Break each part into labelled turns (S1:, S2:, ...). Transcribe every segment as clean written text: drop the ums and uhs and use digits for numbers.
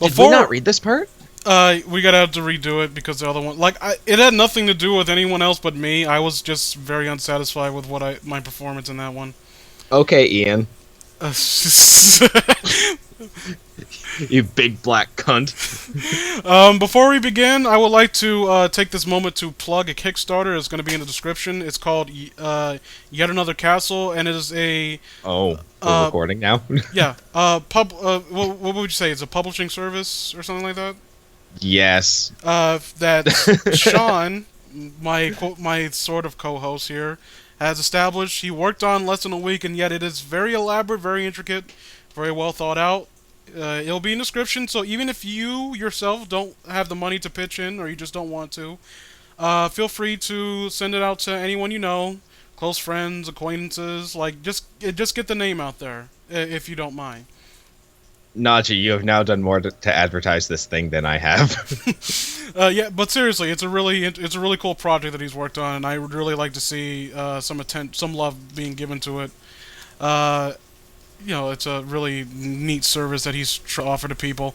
S1: Did we not read this part?
S2: We gotta have to redo it because the other one, like, it had nothing to do with anyone else but me. I was just very unsatisfied with my performance in that one.
S1: Okay, Ian.
S2: Uh,
S1: You big black cunt.
S2: Before we begin, I would like to take this moment to plug a Kickstarter. It's going to be in the description. It's called Yet Another Castle, and it is a
S1: Oh, we're recording now?
S2: yeah what would you say? It's a publishing service or something like that.
S1: Yes.
S2: That Sean, my sort of co-host here, has established. He worked on less than a week, and yet it is very elaborate, very intricate, very well thought out. It'll be in the description, so even if you yourself don't have the money to pitch in, or you just don't want to, feel free to send it out to anyone you know, close friends, acquaintances, like, just get the name out there, if you don't mind.
S1: Naji, you have now done more to advertise this thing than I have.
S2: Yeah, but seriously, it's a really cool project that he's worked on, and I would really like to see some love being given to it. It's a really neat service that he's offered to people.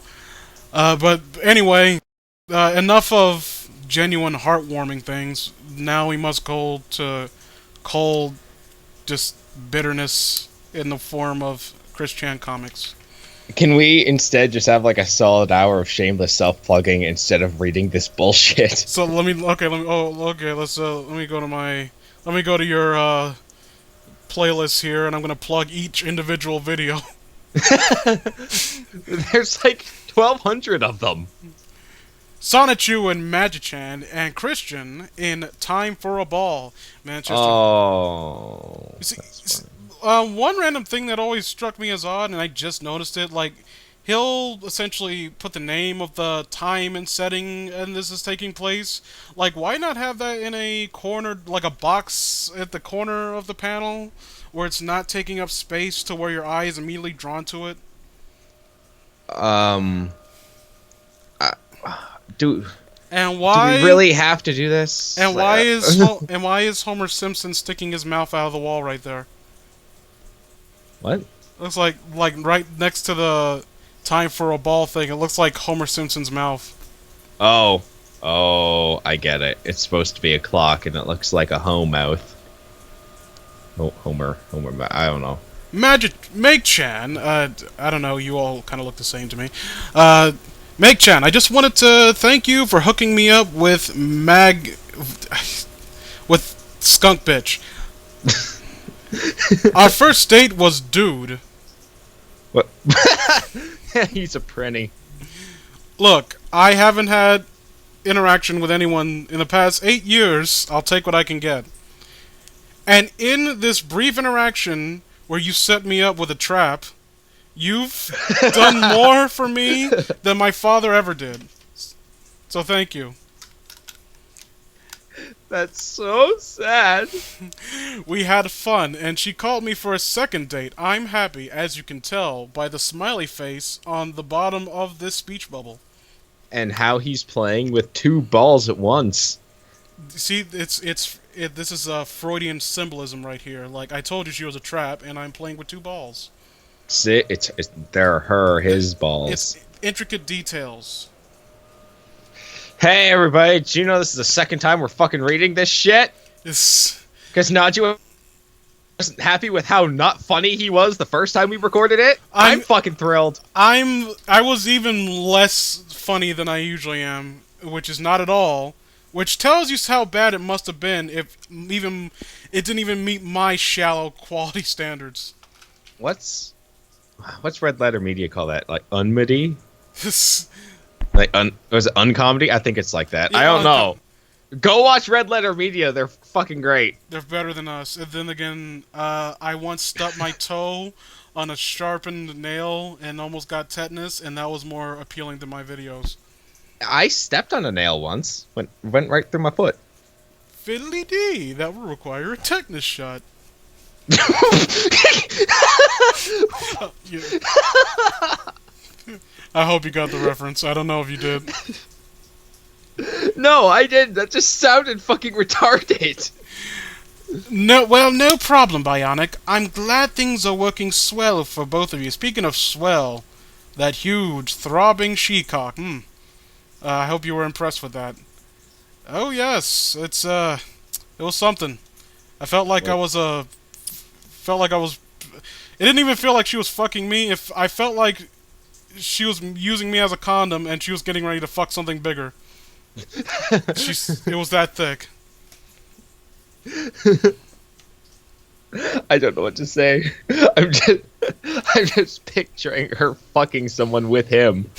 S2: But anyway, enough of genuine heartwarming things. Now we must go to cold, just bitterness in the form of Chris Chan comics.
S1: Can we instead just have like a solid hour of shameless self-plugging instead of reading this bullshit?
S2: So let me go to your playlist here, and I'm gonna plug each individual video.
S1: There's like 1,200 of them.
S2: Sonichu and Magichan and Christian in Time for a Ball. Manchester.
S1: Oh.
S2: You see, one random thing that always struck me as odd, and I just noticed it, like, he'll essentially put the name of the time and setting and this is taking place. Like, why not have that in a corner, like a box at the corner of the panel, where it's not taking up space to where your eye is immediately drawn to it?
S1: Do
S2: and why
S1: do we really have to do this?
S2: And why is Homer Simpson sticking his mouth out of the wall right there?
S1: What?
S2: Looks like right next to the Time for a Ball thing. It looks like Homer Simpson's mouth.
S1: Oh, I get it. It's supposed to be a clock, and it looks like a home mouth. Oh, Homer. I don't know.
S2: Meg-chan. I don't know. You all kind of look the same to me. Meg-chan, I just wanted to thank you for hooking me up with Skunk Bitch. Our first date was dude.
S1: What? He's a prenny.
S2: Look, I haven't had interaction with anyone in the past 8 years. I'll take what I can get. And in this brief interaction where you set me up with a trap, you've done more for me than my father ever did. So thank you.
S1: That's so sad.
S2: We had fun, and she called me for a second date. I'm happy, as you can tell, by the smiley face on the bottom of this speech bubble.
S1: And how he's playing with two balls at once.
S2: See, this is a Freudian symbolism right here. Like, I told you she was a trap, and I'm playing with two balls.
S1: See, they're his balls.
S2: It's intricate details.
S1: Hey everybody, do you know this is the second time we're fucking reading this shit? Because Najee wasn't happy with how not funny he was the first time we recorded it? I'm fucking thrilled.
S2: I was even less funny than I usually am, which is not at all. Which tells you how bad it must have been if it didn't even meet my shallow quality standards.
S1: What's Red Letter Media call that? Like unmedy? Like was it uncomedy? I think it's like that. Yeah, I don't know. Go watch Red Letter Media. They're fucking great.
S2: They're better than us. And then again, I once stubbed my toe on a sharpened nail and almost got tetanus, and that was more appealing than my videos.
S1: I stepped on a nail once. Went right through my foot.
S2: Fiddly dee. That would require a tetanus shot. I hope you got the reference. I don't know if you did.
S1: No, I didn't. That just sounded fucking retarded.
S2: No problem, Bionic. I'm glad things are working swell for both of you. Speaking of swell, That huge, throbbing she-cock. I hope you were impressed with that. Oh yes, it was something. I felt like
S1: What?
S2: It didn't even feel like she was fucking me. If I felt like she was using me as a condom and she was getting ready to fuck something bigger. It was that thick.
S1: I don't know what to say. I'm just picturing her fucking someone with him.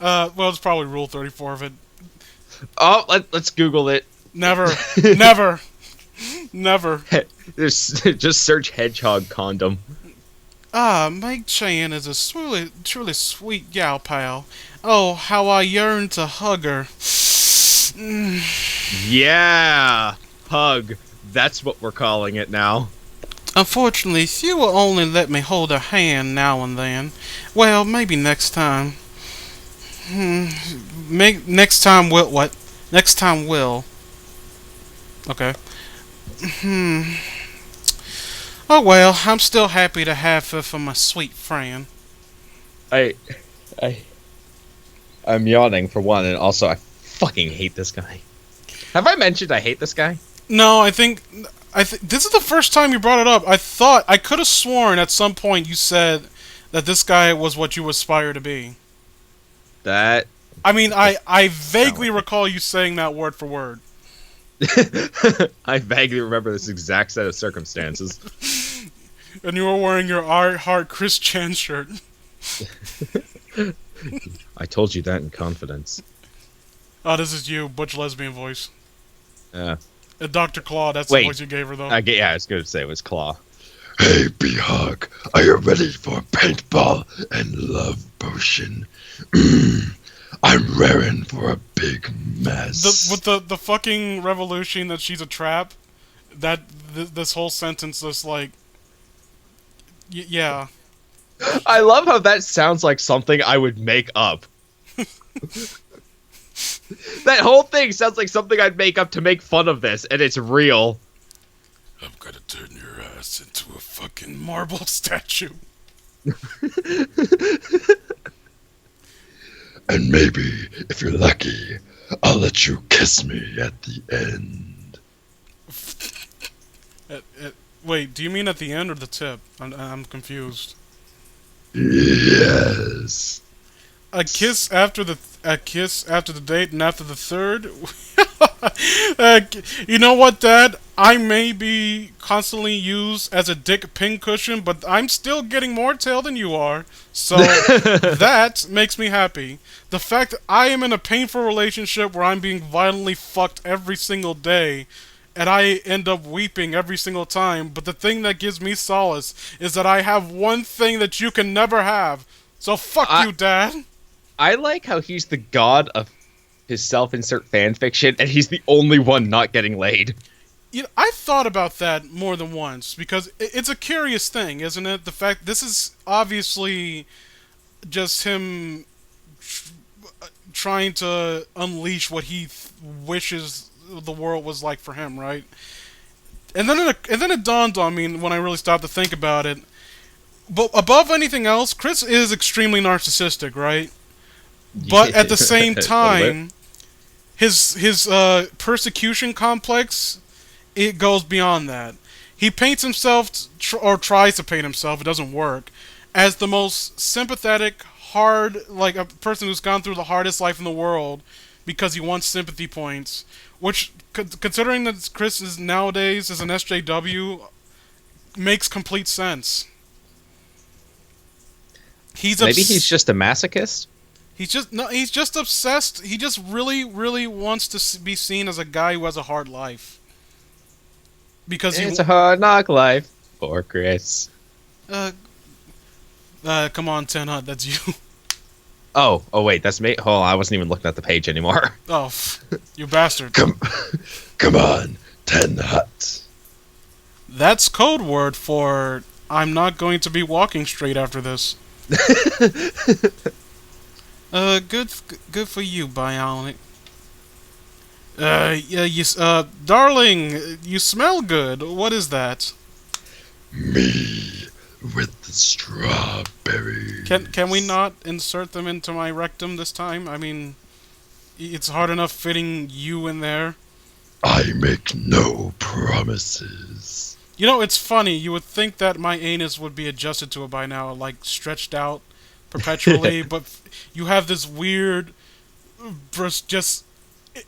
S2: Well, it's probably Rule 34 of it.
S1: Oh, let's Google it.
S2: Never, never, never.
S1: Just search hedgehog condom.
S2: Meg Chan is a truly sweet gal pal. Oh, how I yearn to hug her.
S1: Yeah, hug. That's what we're calling it now.
S2: Unfortunately, she will only let me hold her hand now and then. Well, maybe next time. Next time will what? Next time will. Okay. Oh well, I'm still happy to have her for my sweet friend.
S1: I'm yawning for one, and also I fucking hate this guy. Have I mentioned I hate this guy?
S2: No, I think this is the first time you brought it up. I could have sworn at some point you said that this guy was what you aspire to be.
S1: That.
S2: I mean, I vaguely recall you saying that word for word.
S1: I vaguely remember this exact set of circumstances.
S2: And you were wearing your I Heart Chris Chan shirt.
S1: I told you that in confidence.
S2: Oh, this is you, butch lesbian voice.
S1: Yeah.
S2: Dr. Claw, that's the voice you gave her, though.
S1: Yeah, I was going to say it was Claw.
S3: Hey, B-Hawk, are you ready for paintball and love potion? I'm raring for a big mess.
S2: With the fucking revolution that she's a trap, this whole sentence is like... yeah.
S1: I love how that sounds like something I would make up. That whole thing sounds like something I'd make up to make fun of this, and it's real.
S3: I'm gonna turn your ass into a fucking
S2: Marble statue.
S3: And maybe, if you're lucky, I'll let you kiss me at the end.
S2: Wait, do you mean at the end or the tip? I'm confused.
S3: Yes.
S2: A kiss after the date and after the third. You know what, Dad? I may be constantly used as a dick pincushion, but I'm still getting more tail than you are. So that makes me happy. The fact that I am in a painful relationship where I'm being violently fucked every single day, and I end up weeping every single time. But the thing that gives me solace is that I have one thing that you can never have. So fuck you, Dad.
S1: I like how he's the god of his self-insert fanfiction, and he's the only one not getting laid.
S2: You know, I thought about that more than once, because it's a curious thing, isn't it? The fact this is obviously just him trying to unleash what he wishes the world was like for him, right? And then it dawned on me when I really stopped to think about it. But above anything else, Chris is extremely narcissistic, right? But at the same time, his persecution complex, it goes beyond that. He paints himself, or tries to paint himself, it doesn't work, as the most sympathetic, hard, like a person who's gone through the hardest life in the world because he wants sympathy points. Which, considering that Chris is nowadays as an SJW, makes complete sense.
S1: Maybe he's just a masochist?
S2: He's just obsessed. He just really, really wants to be seen as a guy who has a hard life. Because
S1: it's a hard knock life for Chris.
S2: Come on, Ten Hut, that's you.
S1: Oh wait, that's me. Hold on, I wasn't even looking at the page anymore.
S2: Oh, you bastard.
S3: Come on, 10 Hut.
S2: That's code word for I'm not going to be walking straight after this. Good for you, Bionic. Darling, you smell good. What is that?
S3: Me with the strawberries.
S2: Can we not insert them into my rectum this time? I mean, it's hard enough fitting you in there.
S3: I make no promises.
S2: You know, it's funny. You would think that my anus would be adjusted to it by now, like stretched out perpetually, but you have this weird, just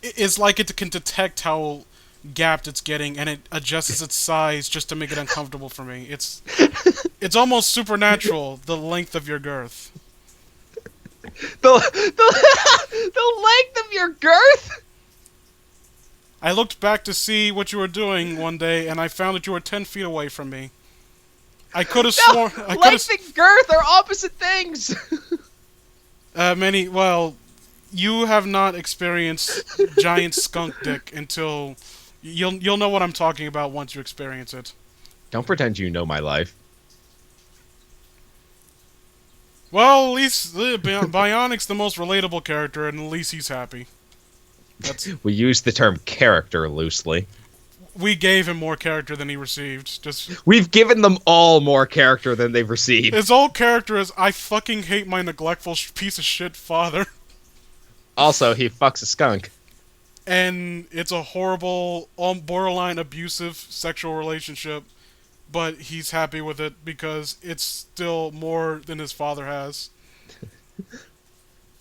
S2: it's like it can detect how gapped it's getting, and it adjusts its size just to make it uncomfortable for me. It's almost supernatural, the length of your girth.
S1: The length of your girth?
S2: I looked back to see what you were doing one day, and I found that you were 10 feet away from me. I could have sworn...
S1: Length and girth are opposite things!
S2: Well, you have not experienced giant skunk dick until... You'll know what I'm talking about once you experience it.
S1: Don't pretend you know my life.
S2: Well, at least Bionic's the most relatable character, and at least he's happy.
S1: We use the term character loosely.
S2: We gave him more character than he received.
S1: We've given them all more character than they've received.
S2: His whole character is, I fucking hate my neglectful piece of shit father.
S1: Also, he fucks a skunk.
S2: And it's a horrible, borderline abusive sexual relationship, but he's happy with it because it's still more than his father has.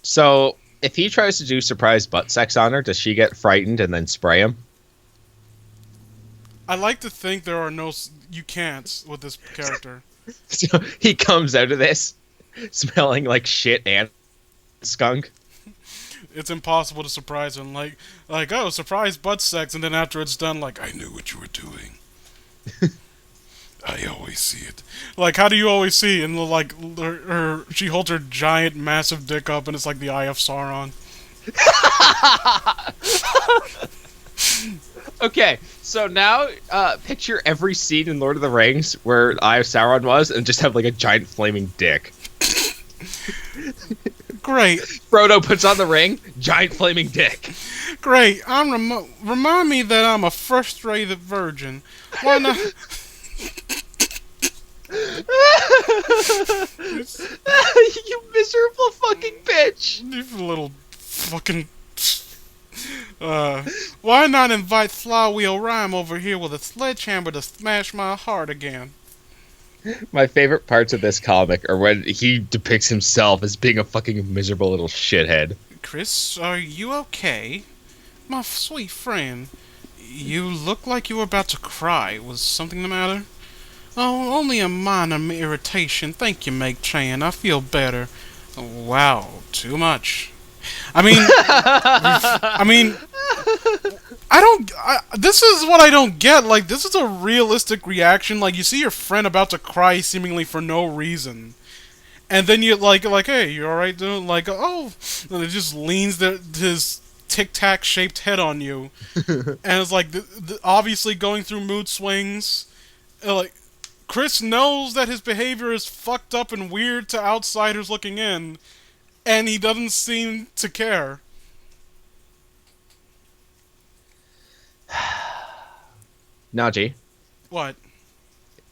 S1: So, if he tries to do surprise butt sex on her, does she get frightened and then spray him?
S2: I like to think there are no... You can't with this character.
S1: So, he comes out of this smelling like shit and skunk.
S2: It's impossible to surprise him. Like, oh, surprise butt sex, and then after it's done, like, I knew what you were doing. I always see it. Like, how do you always see? And like, she holds her giant, massive dick up, and it's like the Eye of Sauron.
S1: Okay, so now picture every scene in Lord of the Rings where Eye of Sauron was, and just have like a giant flaming dick.
S2: Great.
S1: Frodo puts on the ring, giant flaming dick.
S2: Great. Remind me that I'm a frustrated virgin. Why not?
S1: You miserable fucking bitch.
S2: You little fucking... why not invite Flywheel Rhyme over here with a sledgehammer to smash my heart again?
S1: My favorite parts of this comic are when he depicts himself as being a fucking miserable little shithead.
S2: Chris, are you okay? My sweet friend, you look like you were about to cry. Was something the matter? Oh, only a minor irritation. Thank you, Meg Chan. I feel better. Wow, too much. I mean, this is what I don't get. Like, this is a realistic reaction. Like, you see your friend about to cry seemingly for no reason. And then you're like, hey, you alright, dude? Like, oh. And it just leans his tic-tac shaped head on you. And it's like, obviously going through mood swings. Like, Chris knows that his behavior is fucked up and weird to outsiders looking in. And he doesn't seem to care.
S1: Najee.
S2: What?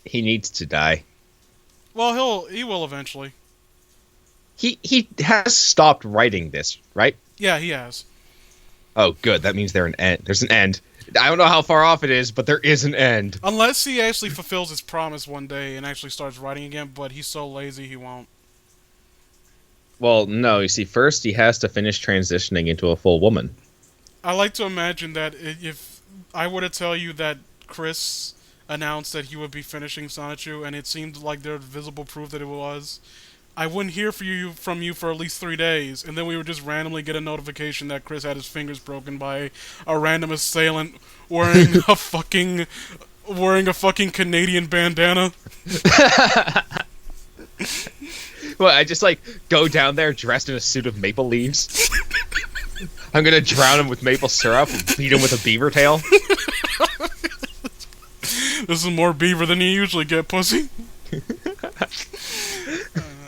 S1: He needs to die.
S2: Well, he will eventually.
S1: He has stopped writing this, right?
S2: Yeah, he has.
S1: Oh, good. That means there's an end. I don't know how far off it is, but there is an end.
S2: Unless he actually fulfills his promise one day and actually starts writing again, but he's so lazy he won't.
S1: Well, no. You see, first he has to finish transitioning into a full woman.
S2: I like to imagine that if I were to tell you that Chris announced that he would be finishing Sonichu, and it seemed like there was visible proof that it was, I wouldn't hear from you for at least 3 days, and then we would just randomly get a notification that Chris had his fingers broken by a random assailant wearing a fucking Canadian bandana.
S1: Well, I just like go down there dressed in a suit of maple leaves. I'm gonna drown him with maple syrup and beat him with a beaver tail.
S2: This is more beaver than you usually get, pussy.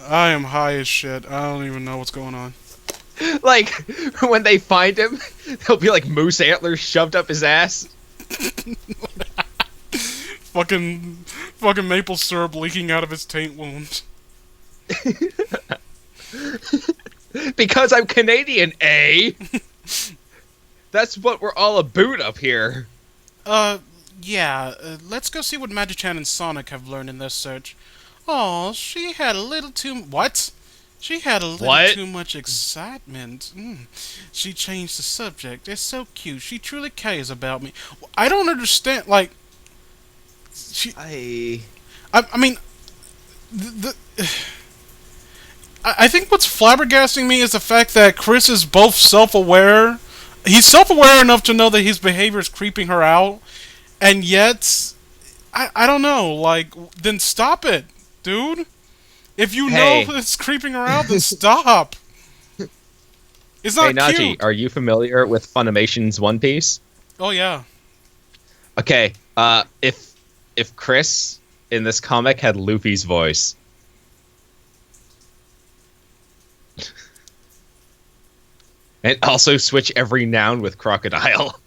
S2: I am high as shit. I don't even know what's going on.
S1: Like, when they find him, there'll be like moose antlers shoved up his ass.
S2: Fucking maple syrup leaking out of his taint wounds.
S1: Because I'm Canadian, eh? That's what we're all about up here.
S2: Yeah, let's go see what Magichan and Sonic have learned in their search. Oh, she had a little too... What? She had a little too much excitement. She changed the subject. It's so cute. She truly cares about me. I don't understand, like... I mean... I think what's flabbergasting me is the fact that Chris is both self-aware. He's self-aware enough to know that his behavior is creeping her out, and yet, I don't know, like, then stop it, dude. If you know it's creeping her out, then stop. It's not
S1: Naji,
S2: cute.
S1: are you familiar with Funimation's One Piece?
S2: Oh, yeah.
S1: Okay, if Chris in this comic had Luffy's voice... And also switch every noun with crocodile.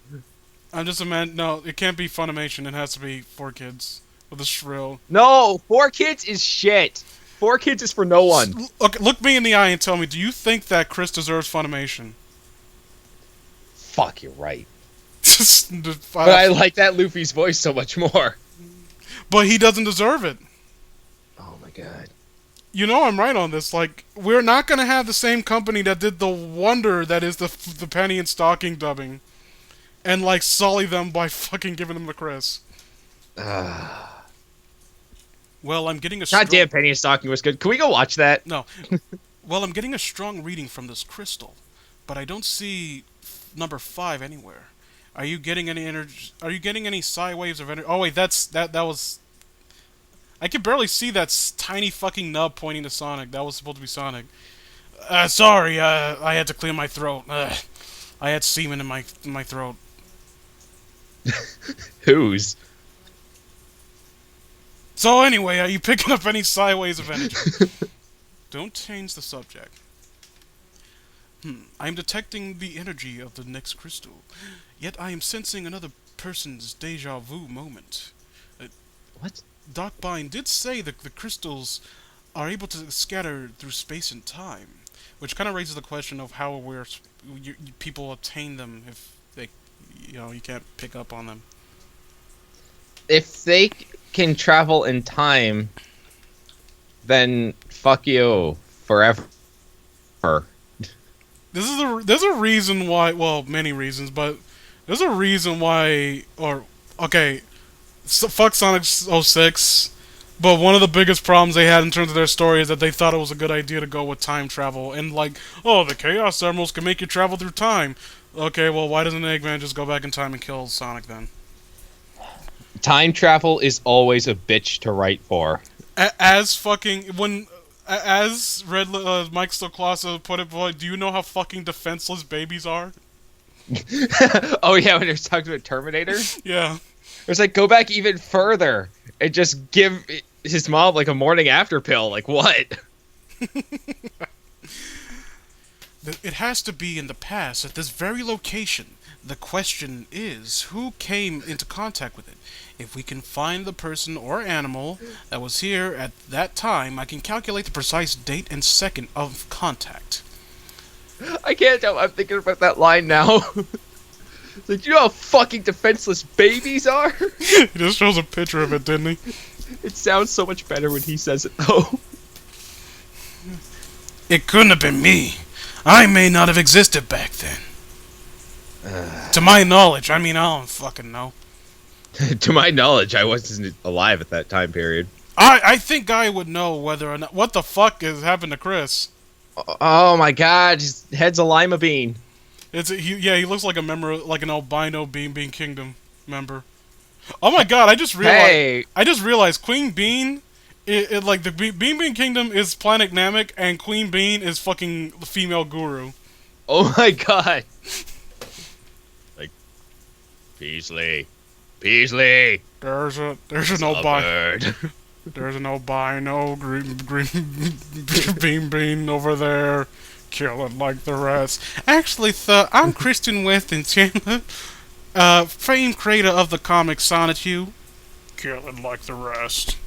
S2: I'm just a man. No, it can't be Funimation. It has to be 4Kids with a shrill.
S1: No, 4Kids is shit. 4Kids is for no one.
S2: Look me in the eye and tell me, do you think that Chris deserves Funimation?
S1: Fuck, you're right. But I like that Luffy's voice so much more.
S2: But he doesn't deserve it.
S1: Oh my god.
S2: You know I'm right on this. Like, we're not going to have the same company that did the wonder that is the penny and stocking dubbing. And, like, sully them by fucking giving them to Chris. Well, I'm getting a strong...
S1: Goddamn, penny and stocking was good. Can we go watch that?
S2: No. Well, I'm getting a strong reading from this crystal. But I don't see number 5 anywhere. Are you getting any energy? Are you getting any psi waves of energy? Oh, wait, that was... I can barely see that tiny fucking nub pointing to Sonic. That was supposed to be Sonic. Sorry, I had to clear my throat. I had semen in my throat.
S1: Whose?
S2: So anyway, are you picking up any sideways of energy? Don't change the subject. I'm detecting the energy of the next crystal. Yet I am sensing another person's deja vu moment.
S1: What?
S2: Doc Bine did say that the crystals are able to scatter through space and time, which kind of raises the question of how people obtain them if they, you can't pick up on them.
S1: If they can travel in time, then fuck you forever.
S2: There's a reason why. Well, many reasons, but there's a reason why. Fuck Sonic 06, but one of the biggest problems they had in terms of their story is that they thought it was a good idea to go with time travel, and the Chaos Emeralds can make you travel through time. Okay, well, why doesn't Eggman just go back in time and kill Sonic then?
S1: Time travel is always a bitch to write for.
S2: As Mike Stoklasa put it, boy, do you know how fucking defenseless babies are?
S1: Oh yeah, when they're talking about Terminator?
S2: Yeah.
S1: It's like, go back even further and just give his mom a morning after pill. Like, what?
S2: It has to be in the past, at this very location. The question is, who came into contact with it? If we can find the person or animal that was here at that time, I can calculate the precise date and second of contact.
S1: I can't tell. I'm thinking about that line now. It's like, you know how fucking defenseless babies are?
S2: He just shows a picture of it, didn't he?
S1: It sounds so much better when he says it, though.
S2: It couldn't have been me. I may not have existed back then. To my knowledge. I mean, I don't fucking know.
S1: To my knowledge, I wasn't alive at that time period.
S2: I think I would know whether or not... What the fuck has happened to Chris?
S1: Oh my god, his head's a lima bean.
S2: He looks like a member, like an albino Bean Kingdom member. Oh my god, I just realized Queen Bean, the Bean Kingdom is Planet Namek, and Queen Bean is fucking the female guru.
S1: Oh my god. Like, Peasley. There's an albino.
S2: There's an albino green bean over there, killing like the rest. Actually, I'm Kristen Weston Chandler, famed creator of the comic Sonichu, killing like the rest.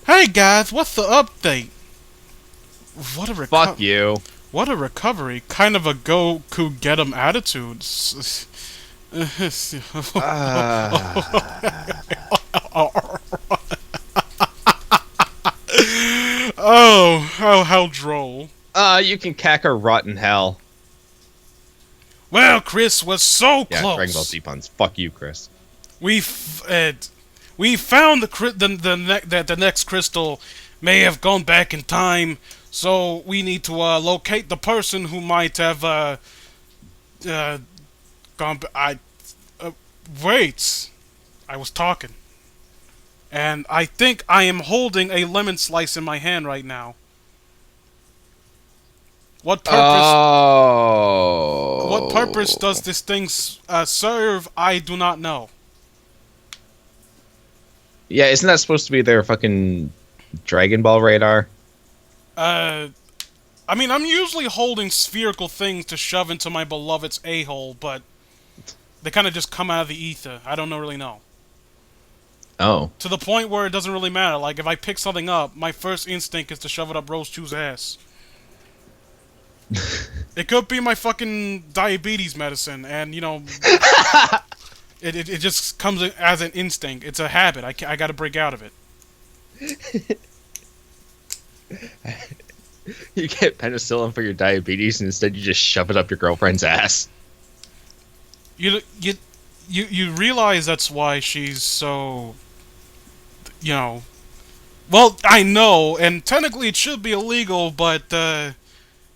S2: Hey guys, what's the update? What a
S1: Fuck you.
S2: What a recovery. Kind of a Goku get 'em attitude. Oh, how droll.
S1: You can cack a rotten hell.
S2: Well, Chris was so
S1: Yeah,
S2: close.
S1: Dragon Ball Z puns. Fuck you, Chris.
S2: We found the next crystal may have gone back in time, so we need to locate the person who might have gone. Wait, I was talking, and I think I am holding a lemon slice in my hand right now. What purpose?
S1: Oh.
S2: What purpose does this thing serve? I do not know.
S1: Yeah, isn't that supposed to be their fucking Dragon Ball radar?
S2: I mean, I'm usually holding spherical things to shove into my beloved's a-hole, but they kind of just come out of the ether. I don't really know.
S1: Oh.
S2: To the point where it doesn't really matter. Like, if I pick something up, my first instinct is to shove it up Rose Chu's ass. It could be my fucking diabetes medicine, and, you know... It just comes as an instinct. It's a habit. I gotta break out of it.
S1: You get penicillin for your diabetes, and instead you just shove it up your girlfriend's ass.
S2: You realize that's why she's so... You know... Well, I know, and technically it should be illegal, but,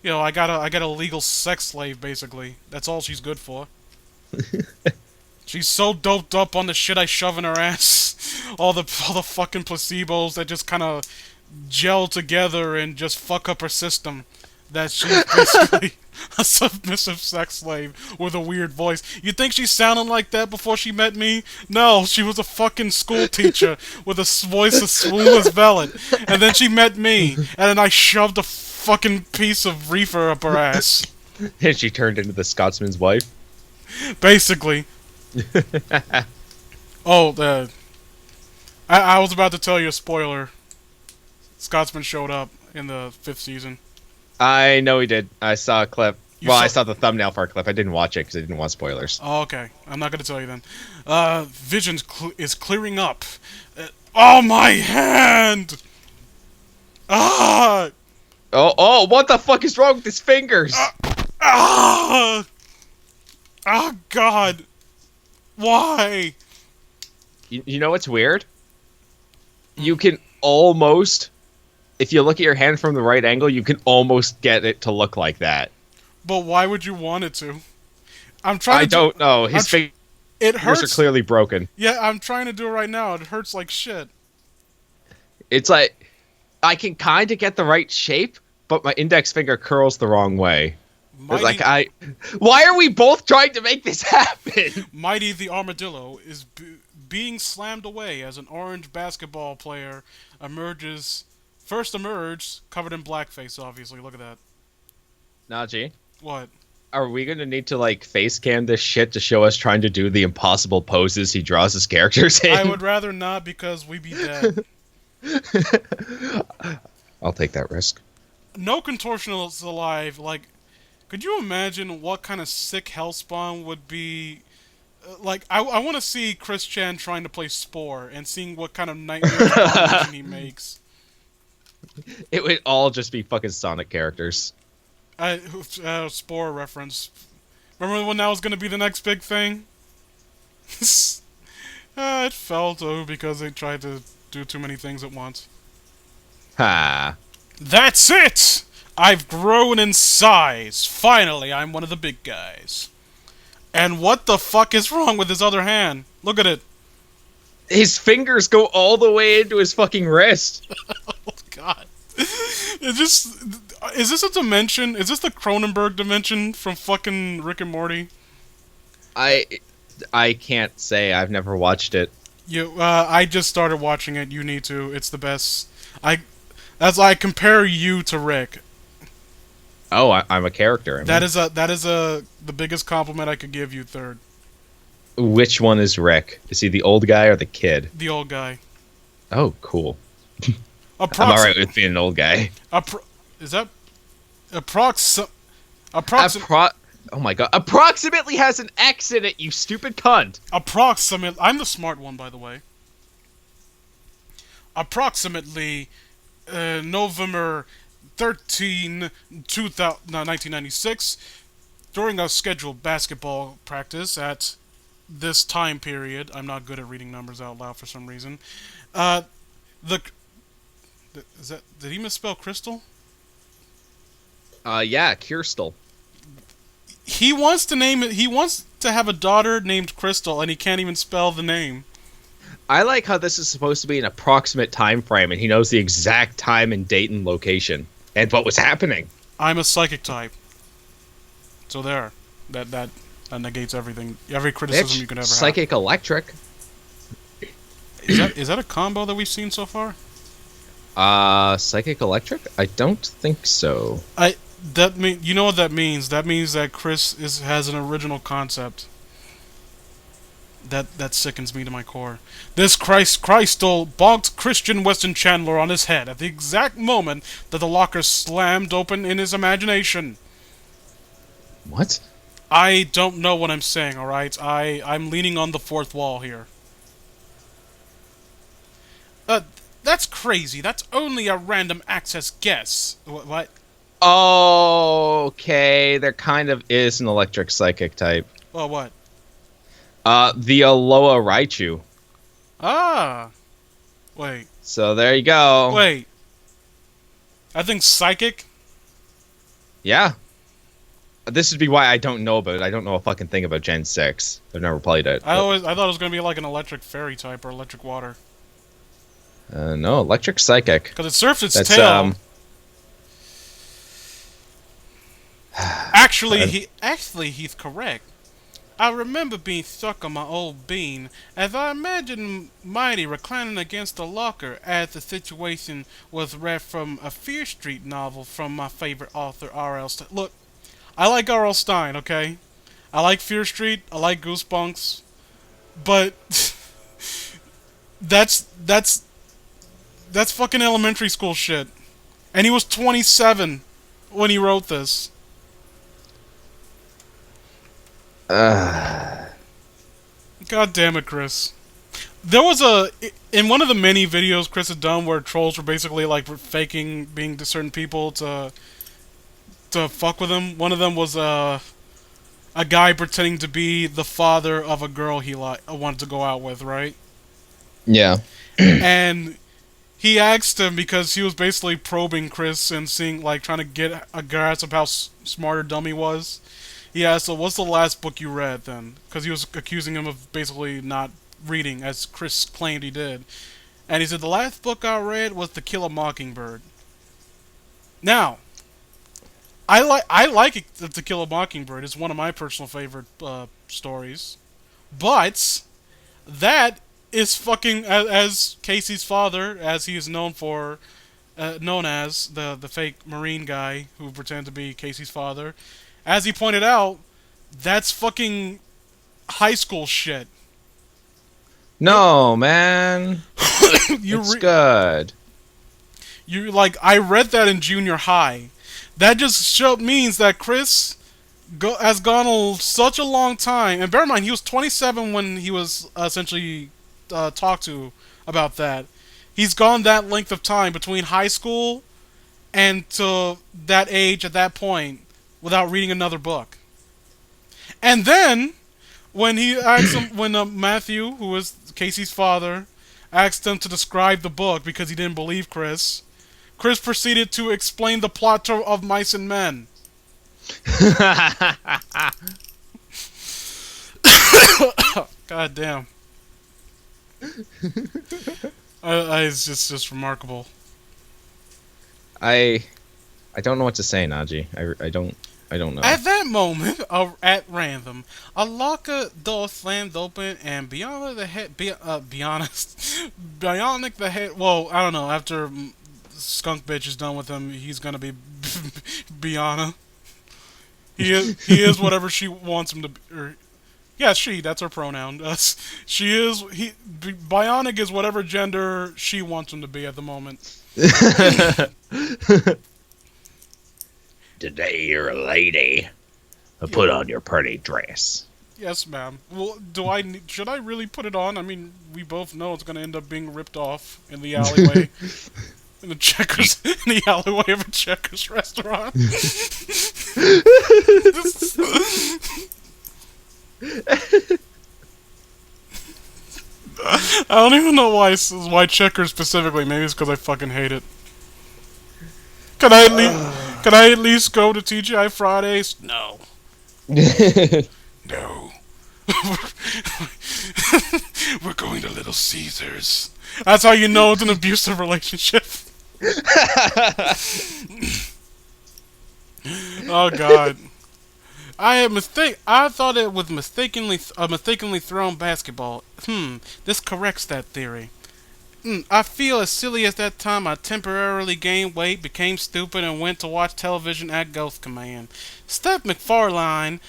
S2: you know, I got a legal sex slave, basically. That's all she's good for. She's so doped up on the shit I shove in her ass. All the fucking placebos that just kind of gel together and just fuck up her system. That she's basically a submissive sex slave with a weird voice. You think she sounded like that before she met me? No, she was a fucking school teacher with a voice as smooth as velvet. And then she met me, and then I shoved a fucking piece of reefer up her ass.
S1: And she turned into the Scotsman's wife?
S2: Basically. Oh, I was about to tell you a spoiler. Scotsman showed up in the 5th season.
S1: I know he did. I saw a clip. I
S2: saw
S1: saw the thumbnail for a clip. I didn't watch it because I didn't want spoilers.
S2: Oh, okay. I'm not going to tell you then. Vision is clearing up. Oh, my hand! Ah!
S1: Oh, what the fuck is wrong with his fingers?
S2: Ah! Oh, God. Why?
S1: You know what's weird? You can almost, if you look at your hand from the right angle, you can almost get it to look like that.
S2: But why would you want it to?
S1: I don't know. His fingers are clearly broken.
S2: Yeah, I'm trying to do it right now. It hurts like shit.
S1: It's like, I can kind of get the right shape, but my index finger curls the wrong way. Why are we both trying to make this happen?
S2: Mighty the Armadillo is being slammed away as an orange basketball player first emerged, covered in blackface, obviously. Look at that.
S1: Najee?
S2: What?
S1: Are we going to need to, like, face cam this shit to show us trying to do the impossible poses he draws his characters in?
S2: I would rather not, because we'd be dead.
S1: I'll take that risk.
S2: No contortionalists alive, like... Could you imagine what kind of sick hellspawn would be... like, I want to see Chris Chan trying to play Spore and seeing what kind of nightmare combination he makes.
S1: It would all just be fucking Sonic characters.
S2: Spore reference. Remember when that was going to be the next big thing? It fell, though, because they tried to do too many things at once.
S1: Ha.
S2: That's it! I've grown in size. Finally, I'm one of the big guys. And what the fuck is wrong with his other hand? Look at it.
S1: His fingers go all the way into his fucking wrist.
S2: Oh, God. Is this a dimension? Is this the Cronenberg dimension from fucking Rick and Morty?
S1: I can't say. I've never watched it.
S2: I just started watching it. You need to. It's the best. I compare you to Rick.
S1: Oh, I'm a character.
S2: That is the biggest compliment I could give you. Third.
S1: Which one is Rick? Is he the old guy or the kid?
S2: The old guy.
S1: Oh, cool. I'm alright with being an old guy.
S2: Is that approximate?
S1: Oh my god. Approximately has an X in it, you stupid cunt.
S2: Approximate. I'm the smart one, by the way. Approximately November 13, 1996, during a scheduled basketball practice at this time period. I'm not good at reading numbers out loud for some reason. Did he misspell crystal?
S1: Yeah, Kirstel.
S2: He wants to name it. He wants to have a daughter named Crystal, and he can't even spell the name.
S1: I like how this is supposed to be an approximate time frame, and he knows the exact time and date and location, and what was happening.
S2: I'm a psychic type, so there. That negates everything. Every criticism you could ever have.
S1: Psychic electric.
S2: Is that a combo that we've seen so far?
S1: Psychic electric? I don't think so.
S2: You know what that means? That means that Chris has an original concept. That sickens me to my core. This crystal bonked Christian Weston Chandler on his head at the exact moment that the locker slammed open in his imagination.
S1: What?
S2: I don't know what I'm saying, alright? I'm leaning on the fourth wall here. That's crazy. That's only a random access guess. What?
S1: Okay, there kind of is an electric psychic type.
S2: Well, what?
S1: The Aloha Raichu.
S2: Ah. Wait.
S1: So there you go.
S2: Wait. I think psychic?
S1: Yeah. This would be why I don't know about it. I don't know a fucking thing about Gen 6. I've never played it.
S2: I thought it was going to be like an electric fairy type or electric water.
S1: No, electric psychic.
S2: Because it surfs its tail. Actually, he's correct. I remember being stuck on my old bean as I imagined Mighty reclining against the locker as the situation was read from a Fear Street novel from my favorite author, R.L. Stein. Look, I like R.L. Stein, okay? I like Fear Street, I like Goosebumps, but that's fucking elementary school shit. And he was 27 when he wrote this. God damn it, Chris. There was in one of the many videos Chris had done where trolls were basically like faking being to certain people to fuck with him. One of them was a guy pretending to be the father of a girl he wanted to go out with, right?
S1: Yeah.
S2: And he asked him because he was basically probing Chris and seeing, like, trying to get a grasp of how smart or dumb he was. He asked, so what's the last book you read, then? Because he was accusing him of basically not reading, as Chris claimed he did. And he said, the last book I read was To Kill a Mockingbird. Now, I like To Kill a Mockingbird. It's one of my personal favorite stories. But that is fucking, as Casey's father, as he is known as the fake Marine guy who pretended to be Casey's father. As he pointed out, that's fucking high school shit.
S1: No, man. It's good.
S2: I read that in junior high. That just means that Chris has gone such a long time. And bear in mind, he was 27 when he was essentially talked to about that. He's gone that length of time between high school and to that age at that point without reading another book. And then, when he asked him, when Matthew, who was Casey's father, asked him to describe the book because he didn't believe Chris proceeded to explain the plot of Mice and Men. God damn. It's just remarkable.
S1: I don't know what to say, Najee. I don't know.
S2: At that moment, at random, a locker door slammed open, and Bionic the head. Well, I don't know. After Skunk Bitch is done with him, he's gonna be Biana. He is whatever she wants him to be. Yeah, she. That's her pronoun. Bionic is whatever gender she wants him to be at the moment.
S1: Today you're a lady. Put on your pretty dress.
S2: Yes, ma'am. Well, should I really put it on? I mean, we both know it's gonna end up being ripped off in the alleyway. In the alleyway of a Checkers restaurant. I don't even know why Checkers specifically. Maybe it's because I fucking hate it. Can I at least go to TGI Fridays? No. No. We're going to Little Caesars. That's how you know it's an abusive relationship. Oh God. I thought it was mistakenly thrown basketball. This corrects that theory. I feel as silly as that time I temporarily gained weight, became stupid, and went to watch television at Ghost Command. Steph McFarlane,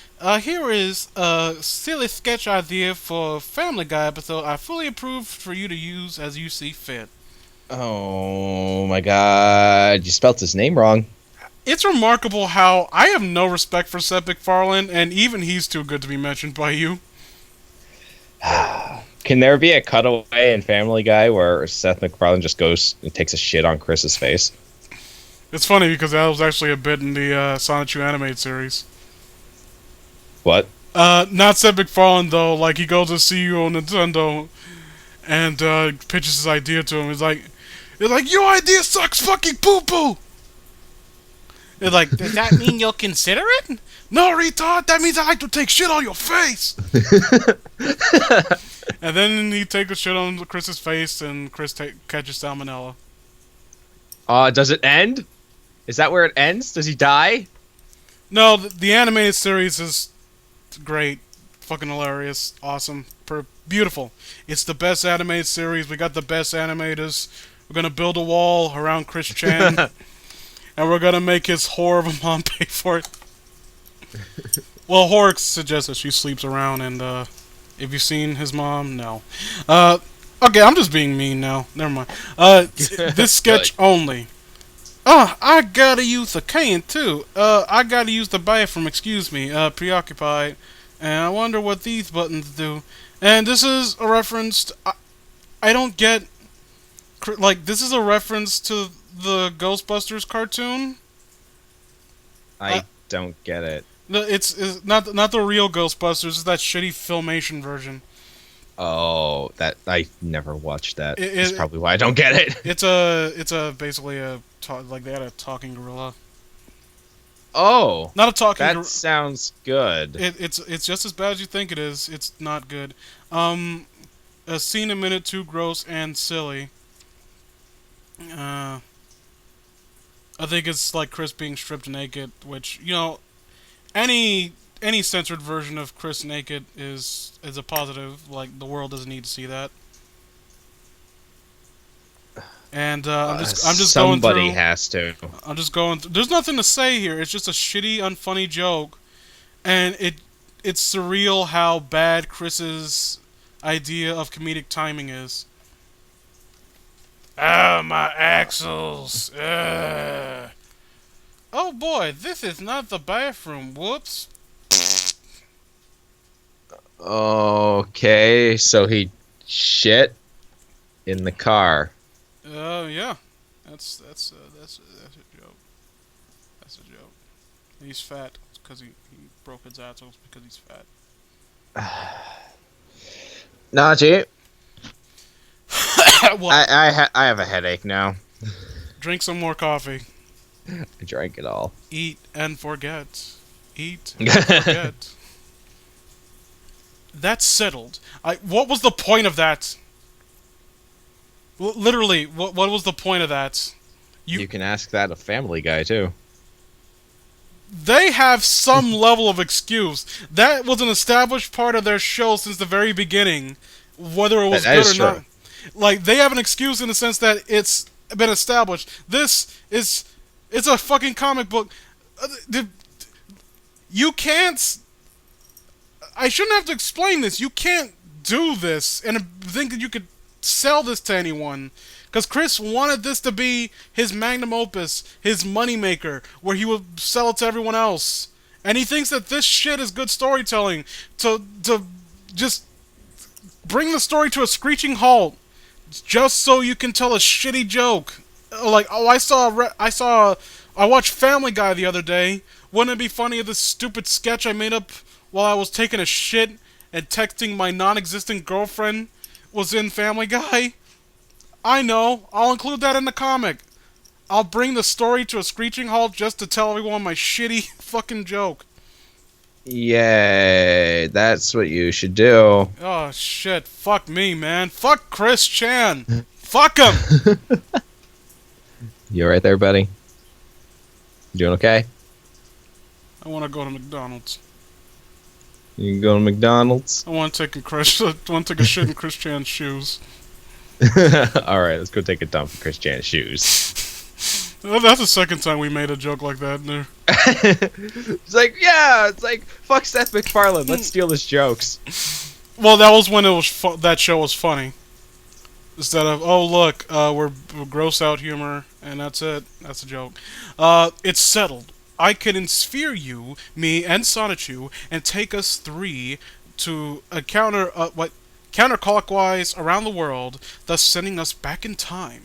S2: here is a silly sketch idea for a Family Guy episode I fully approve for you to use as you see fit.
S1: Oh my God, you spelt his name wrong.
S2: It's remarkable how I have no respect for Seth MacFarlane, and even he's too good to be mentioned by you.
S1: Can there be a cutaway in Family Guy where Seth MacFarlane just goes and takes a shit on Chris's face?
S2: It's funny because that was actually a bit in the Sonichu animated series.
S1: What?
S2: Not Seth MacFarlane though. Like he goes to CEO of Nintendo and pitches his idea to him. He's like, your idea sucks, fucking poo poo. They're like, does that mean you'll consider it? No, retard. That means I like to take shit on your face. And then he takes a shit on Chris's face, and Chris catches salmonella.
S1: Does it end? Is that where it ends? Does he die?
S2: No, the animated series is great, fucking hilarious, awesome, beautiful. It's the best animated series. We got the best animators. We're gonna build a wall around Chris Chan. And we're gonna make his whore of a mom pay for it. Well, Horrocks suggests that she sleeps around, and if you've seen his mom, no. Okay, I'm just being mean now. Never mind. This sketch only. I gotta use the can too. I gotta use the bathroom. Excuse me. Preoccupied, and I wonder what these buttons do. And this is a reference. I don't get. Like, this is a reference to the Ghostbusters cartoon.
S1: I don't get it.
S2: It's not the real Ghostbusters. It's that shitty Filmation version.
S1: Oh, that I never watched that. That's probably why I don't get it.
S2: It's basically like they had a talking gorilla.
S1: Oh,
S2: not a talking.
S1: That sounds good.
S2: It's just as bad as you think it is. It's not good. A scene a minute too gross and silly. I think it's like Chris being stripped naked, which, you know, any censored version of Chris naked is a positive. Like, the world doesn't need to see that. And I'm just going through.
S1: Somebody has to.
S2: I'm just going. There's nothing to say here. It's just a shitty, unfunny joke, and it's surreal how bad Chris's idea of comedic timing is. Ah, my axles. Oh boy, this is not the bathroom. Whoops.
S1: Okay, so he shit in the car.
S2: Yeah. That's a joke. That's a joke. He's fat because he broke his axles because he's fat.
S1: Najee. I have a headache now.
S2: Drink some more coffee.
S1: I drank it all.
S2: Eat and forget. Eat and forget. That's settled. What was the point of that? Literally, what was the point of that?
S1: You can ask that of Family Guy, too.
S2: They have some level of excuse. That was an established part of their show since the very beginning, whether it was good or not. Like, they have an excuse in the sense that it's been established. It's a fucking comic book. You can't... I shouldn't have to explain this. You can't do this and think that you could sell this to anyone. Because Chris wanted this to be his magnum opus, his moneymaker, where he would sell it to everyone else. And he thinks that this shit is good storytelling. To just bring the story to a screeching halt, just so you can tell a shitty joke. Like, oh, I watched Family Guy the other day. Wouldn't it be funny if this stupid sketch I made up while I was taking a shit and texting my non-existent girlfriend was in Family Guy? I know. I'll include that in the comic. I'll bring the story to a screeching halt just to tell everyone my shitty fucking joke.
S1: Yay, that's what you should do.
S2: Oh, shit. Fuck me, man. Fuck Chris Chan. Fuck him!
S1: You alright there, buddy? You doing okay?
S2: I want to go to McDonald's.
S1: You can go to McDonald's?
S2: I want to take a shit in Chris Chan's shoes.
S1: Alright, let's go take a dump in Chris Chan's shoes.
S2: That's the second time we made a joke like that in there.
S1: It's like, fuck Seth MacFarlane, let's steal his jokes.
S2: Well, that was when it was that show was funny. Instead of, oh look, we're gross out humor, and that's it. That's a joke. It's settled. I can sphere you, me, and Sonichu, and take us three to a counterclockwise around the world, thus sending us back in time.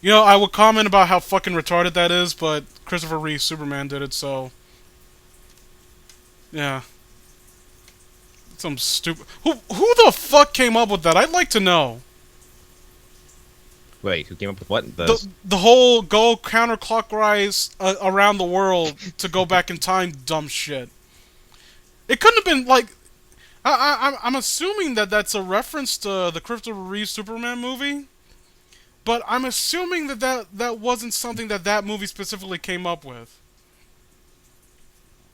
S2: You know, I would comment about how fucking retarded that is, but Christopher Reeve Superman did it, so yeah. Some stupid. Who the fuck came up with that? I'd like to know.
S1: Wait, who came up with what?
S2: The whole go counterclockwise around the world to go back in time dumb shit. It couldn't have been like. I'm assuming that that's a reference to the Christopher Reeve Superman movie, but I'm assuming that wasn't something that movie specifically came up with.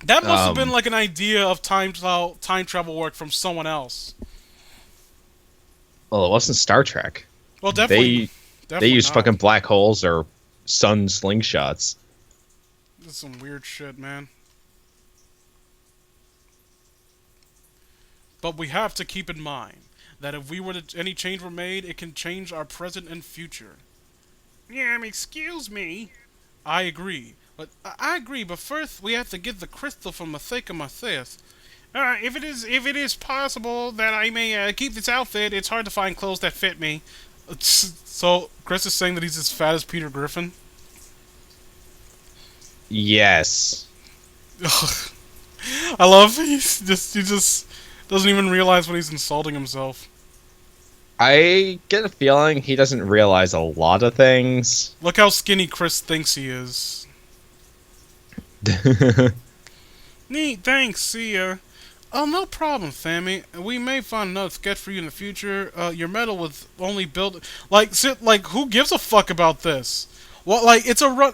S2: That must have been like an idea of time travel work from someone else.
S1: Well, it wasn't Star Trek.
S2: Well, definitely
S1: they used
S2: not.
S1: fucking black holes or sun slingshots.
S2: This is some weird shit, man. But we have to keep in mind that if any change were made, it can change our present and future. Yeah, excuse me. I agree. But first we have to get the crystal from Matheus. If it is possible that I may keep this outfit, it's hard to find clothes that fit me. So Chris is saying that he's as fat as Peter Griffin.
S1: Yes.
S2: I love he just doesn't even realize when he's insulting himself.
S1: I get a feeling he doesn't realize a lot of things.
S2: Look how skinny Chris thinks he is. Neat, thanks, see ya. Oh, no problem, Fammy. We may find another sketch for you in the future. Your medal was only built... Like, who gives a fuck about this? Well, like, it's a run...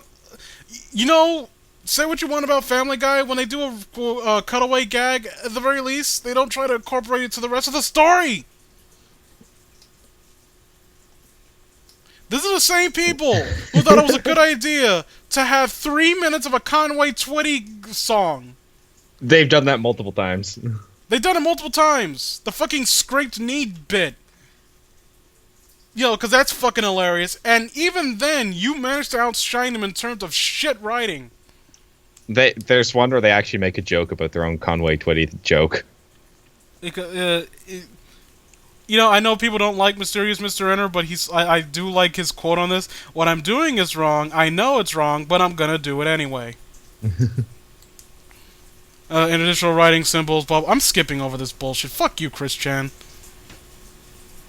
S2: You know, say what you want about Family Guy, when they do a cutaway gag, at the very least, they don't try to incorporate it to the rest of the story! This is the same people who thought it was a good idea to have 3 minutes of a Conway Twitty song.
S1: They've done that multiple times.
S2: They've done it multiple times. The fucking scraped knee bit. Yo, because that's fucking hilarious. And even then, you managed to outshine him in terms of shit writing.
S1: There's one where they actually make a joke about their own Conway Twitty joke.
S2: You know, I know people don't like Mysterious Mr. Enter, but I do like his quote on this. What I'm doing is wrong. I know it's wrong, but I'm gonna do it anyway. In additional writing symbols, Bob. I'm skipping over this bullshit. Fuck you, Chris Chan.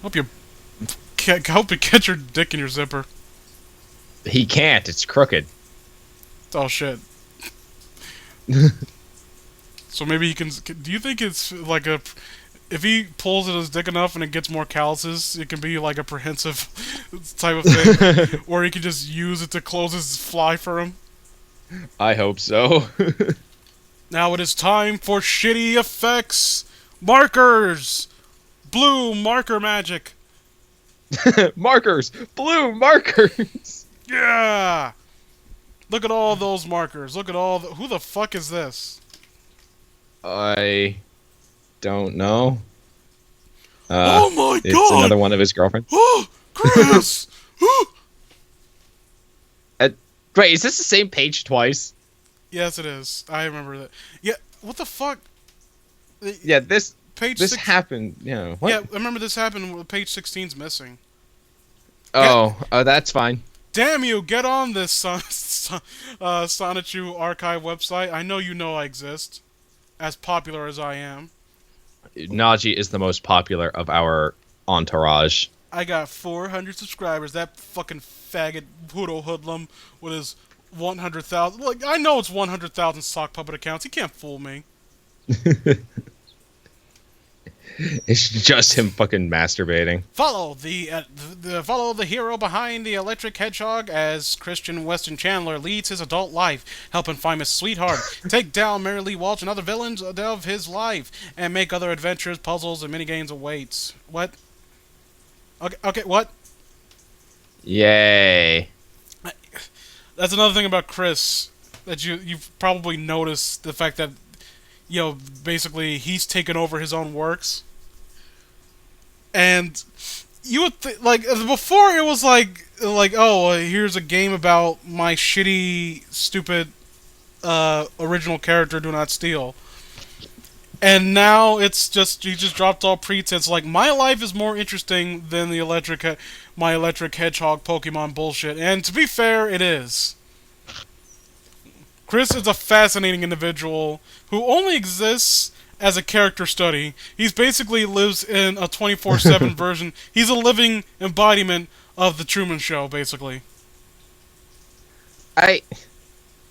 S2: Hope you catch your dick in your zipper.
S1: He can't. It's crooked.
S2: Oh shit. So maybe he can. Do you think it's like a? If he pulls at his dick enough and it gets more calluses, it can be like a prehensive type of thing, where he can just use it to close his fly for him.
S1: I hope so.
S2: Now it is time for shitty effects. Markers! Blue marker magic.
S1: Markers! Blue markers!
S2: Yeah! Look at all those markers. Look at all who the fuck is this?
S1: I don't know.
S2: Oh my god!
S1: It's another one of his girlfriends.
S2: Oh! Chris!
S1: Wait, is this the same page twice?
S2: Yes, it is. I remember that. Yeah, what the fuck?
S1: Yeah, this
S2: Page
S1: this
S2: six...
S1: happened. Yeah, what?
S2: Yeah, I remember this happened. Page 16's missing.
S1: Oh, that's fine.
S2: Damn you! Get on this Sonichu archive website. I know you know I exist, as popular as I am.
S1: Naji is the most popular of our entourage.
S2: I got 400 subscribers. That fucking faggot poodle hoodlum with his 100,000. Like, I know it's 100,000 sock puppet accounts. He can't fool me.
S1: It's just him fucking masturbating.
S2: Follow the hero behind the electric hedgehog as Christian Weston Chandler leads his adult life, helping find his sweetheart, take down Mary Lee Walsh and other villains of his life, and make other adventures, puzzles, and minigames awaits. What? Okay, what?
S1: Yay.
S2: That's another thing about Chris that you've probably noticed, the fact that, you know, basically he's taken over his own works. And you would like, before it was like oh, here's a game about my shitty, stupid original character, Do Not Steal. And now it's just, he just dropped all pretense. Like, my life is more interesting than the my electric hedgehog Pokemon bullshit. And to be fair, it is. Chris is a fascinating individual who only exists as a character study. He's basically lives in a 24/7 version. He's a living embodiment of the Truman Show, basically.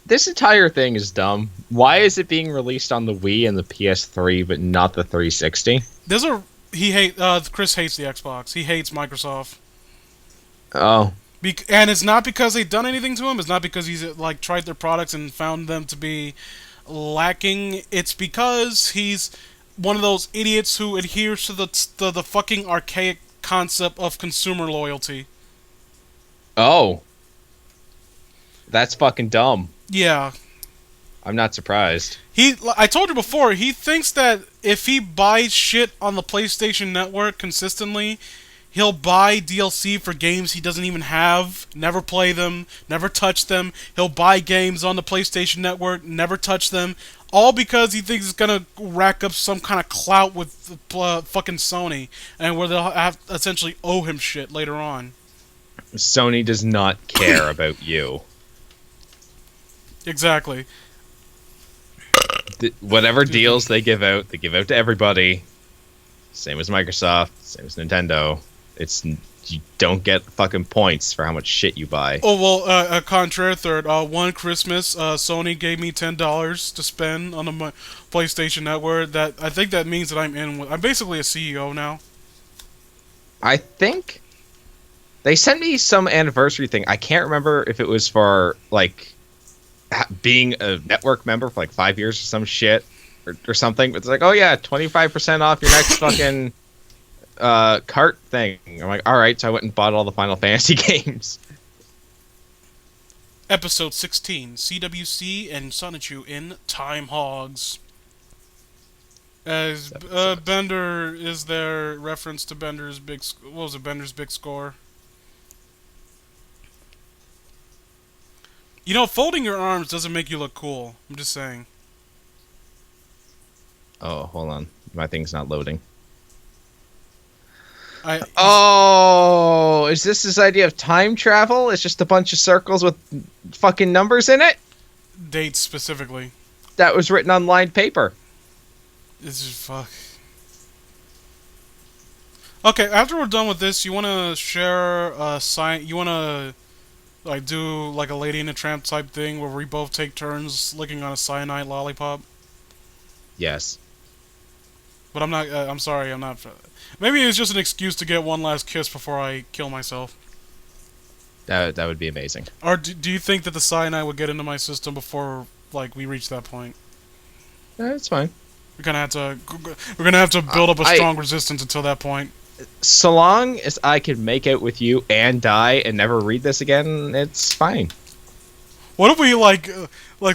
S1: This entire thing is dumb. Why is it being released on the Wii and the PS3, but not the 360?
S2: Chris hates the Xbox. He hates Microsoft.
S1: Oh.
S2: And it's not because they've done anything to him. It's not because he's like tried their products and found them to be lacking. It's because he's one of those idiots who adheres to the fucking archaic concept of consumer loyalty.
S1: Oh. That's fucking dumb.
S2: Yeah.
S1: I'm not surprised.
S2: I told you before, he thinks that if he buys shit on the PlayStation Network consistently, he'll buy DLC for games he doesn't even have, never play them, never touch them. He'll buy games on the PlayStation Network, never touch them, all because he thinks it's gonna rack up some kind of clout with fucking Sony, and where they'll have essentially owe him shit later on.
S1: Sony does not care about you.
S2: Exactly.
S1: Whatever deals they give out to everybody. Same as Microsoft, same as Nintendo. You don't get fucking points for how much shit you buy.
S2: Oh, well, a contrary third. One Christmas, Sony gave me $10 to spend on the PlayStation Network. I think that means that I'm basically a CEO now.
S1: I think they sent me some anniversary thing. I can't remember if it was for, like, being a network member for, like, 5 years or some shit or something. It's like, oh, yeah, 25% off your next fucking cart thing. I'm like, all right, so I went and bought all the Final Fantasy games.
S2: Episode 16, CWC and Sonichu in Time Hogs. As Bender is their reference to Bender's big... What was it? Bender's big score. You know, folding your arms doesn't make you look cool. I'm just saying.
S1: Oh, hold on. My thing's not loading.
S2: Is
S1: this idea of time travel? It's just a bunch of circles with fucking numbers in it?
S2: Dates specifically.
S1: That was written on lined paper.
S2: This is fuck. Okay, after we're done with this, you want to share a sign? You want to like do like a Lady and a Tramp type thing where we both take turns licking on a cyanide lollipop?
S1: Yes.
S2: But I'm not. I'm sorry. I'm not. Maybe it's just an excuse to get one last kiss before I kill myself.
S1: That would be amazing.
S2: Or do you think that the cyanide would get into my system before like we reach that point?
S1: That's fine.
S2: We're gonna have to build up a strong resistance until that point.
S1: So long as I can make out with you and die and never read this again, it's fine.
S2: What if we like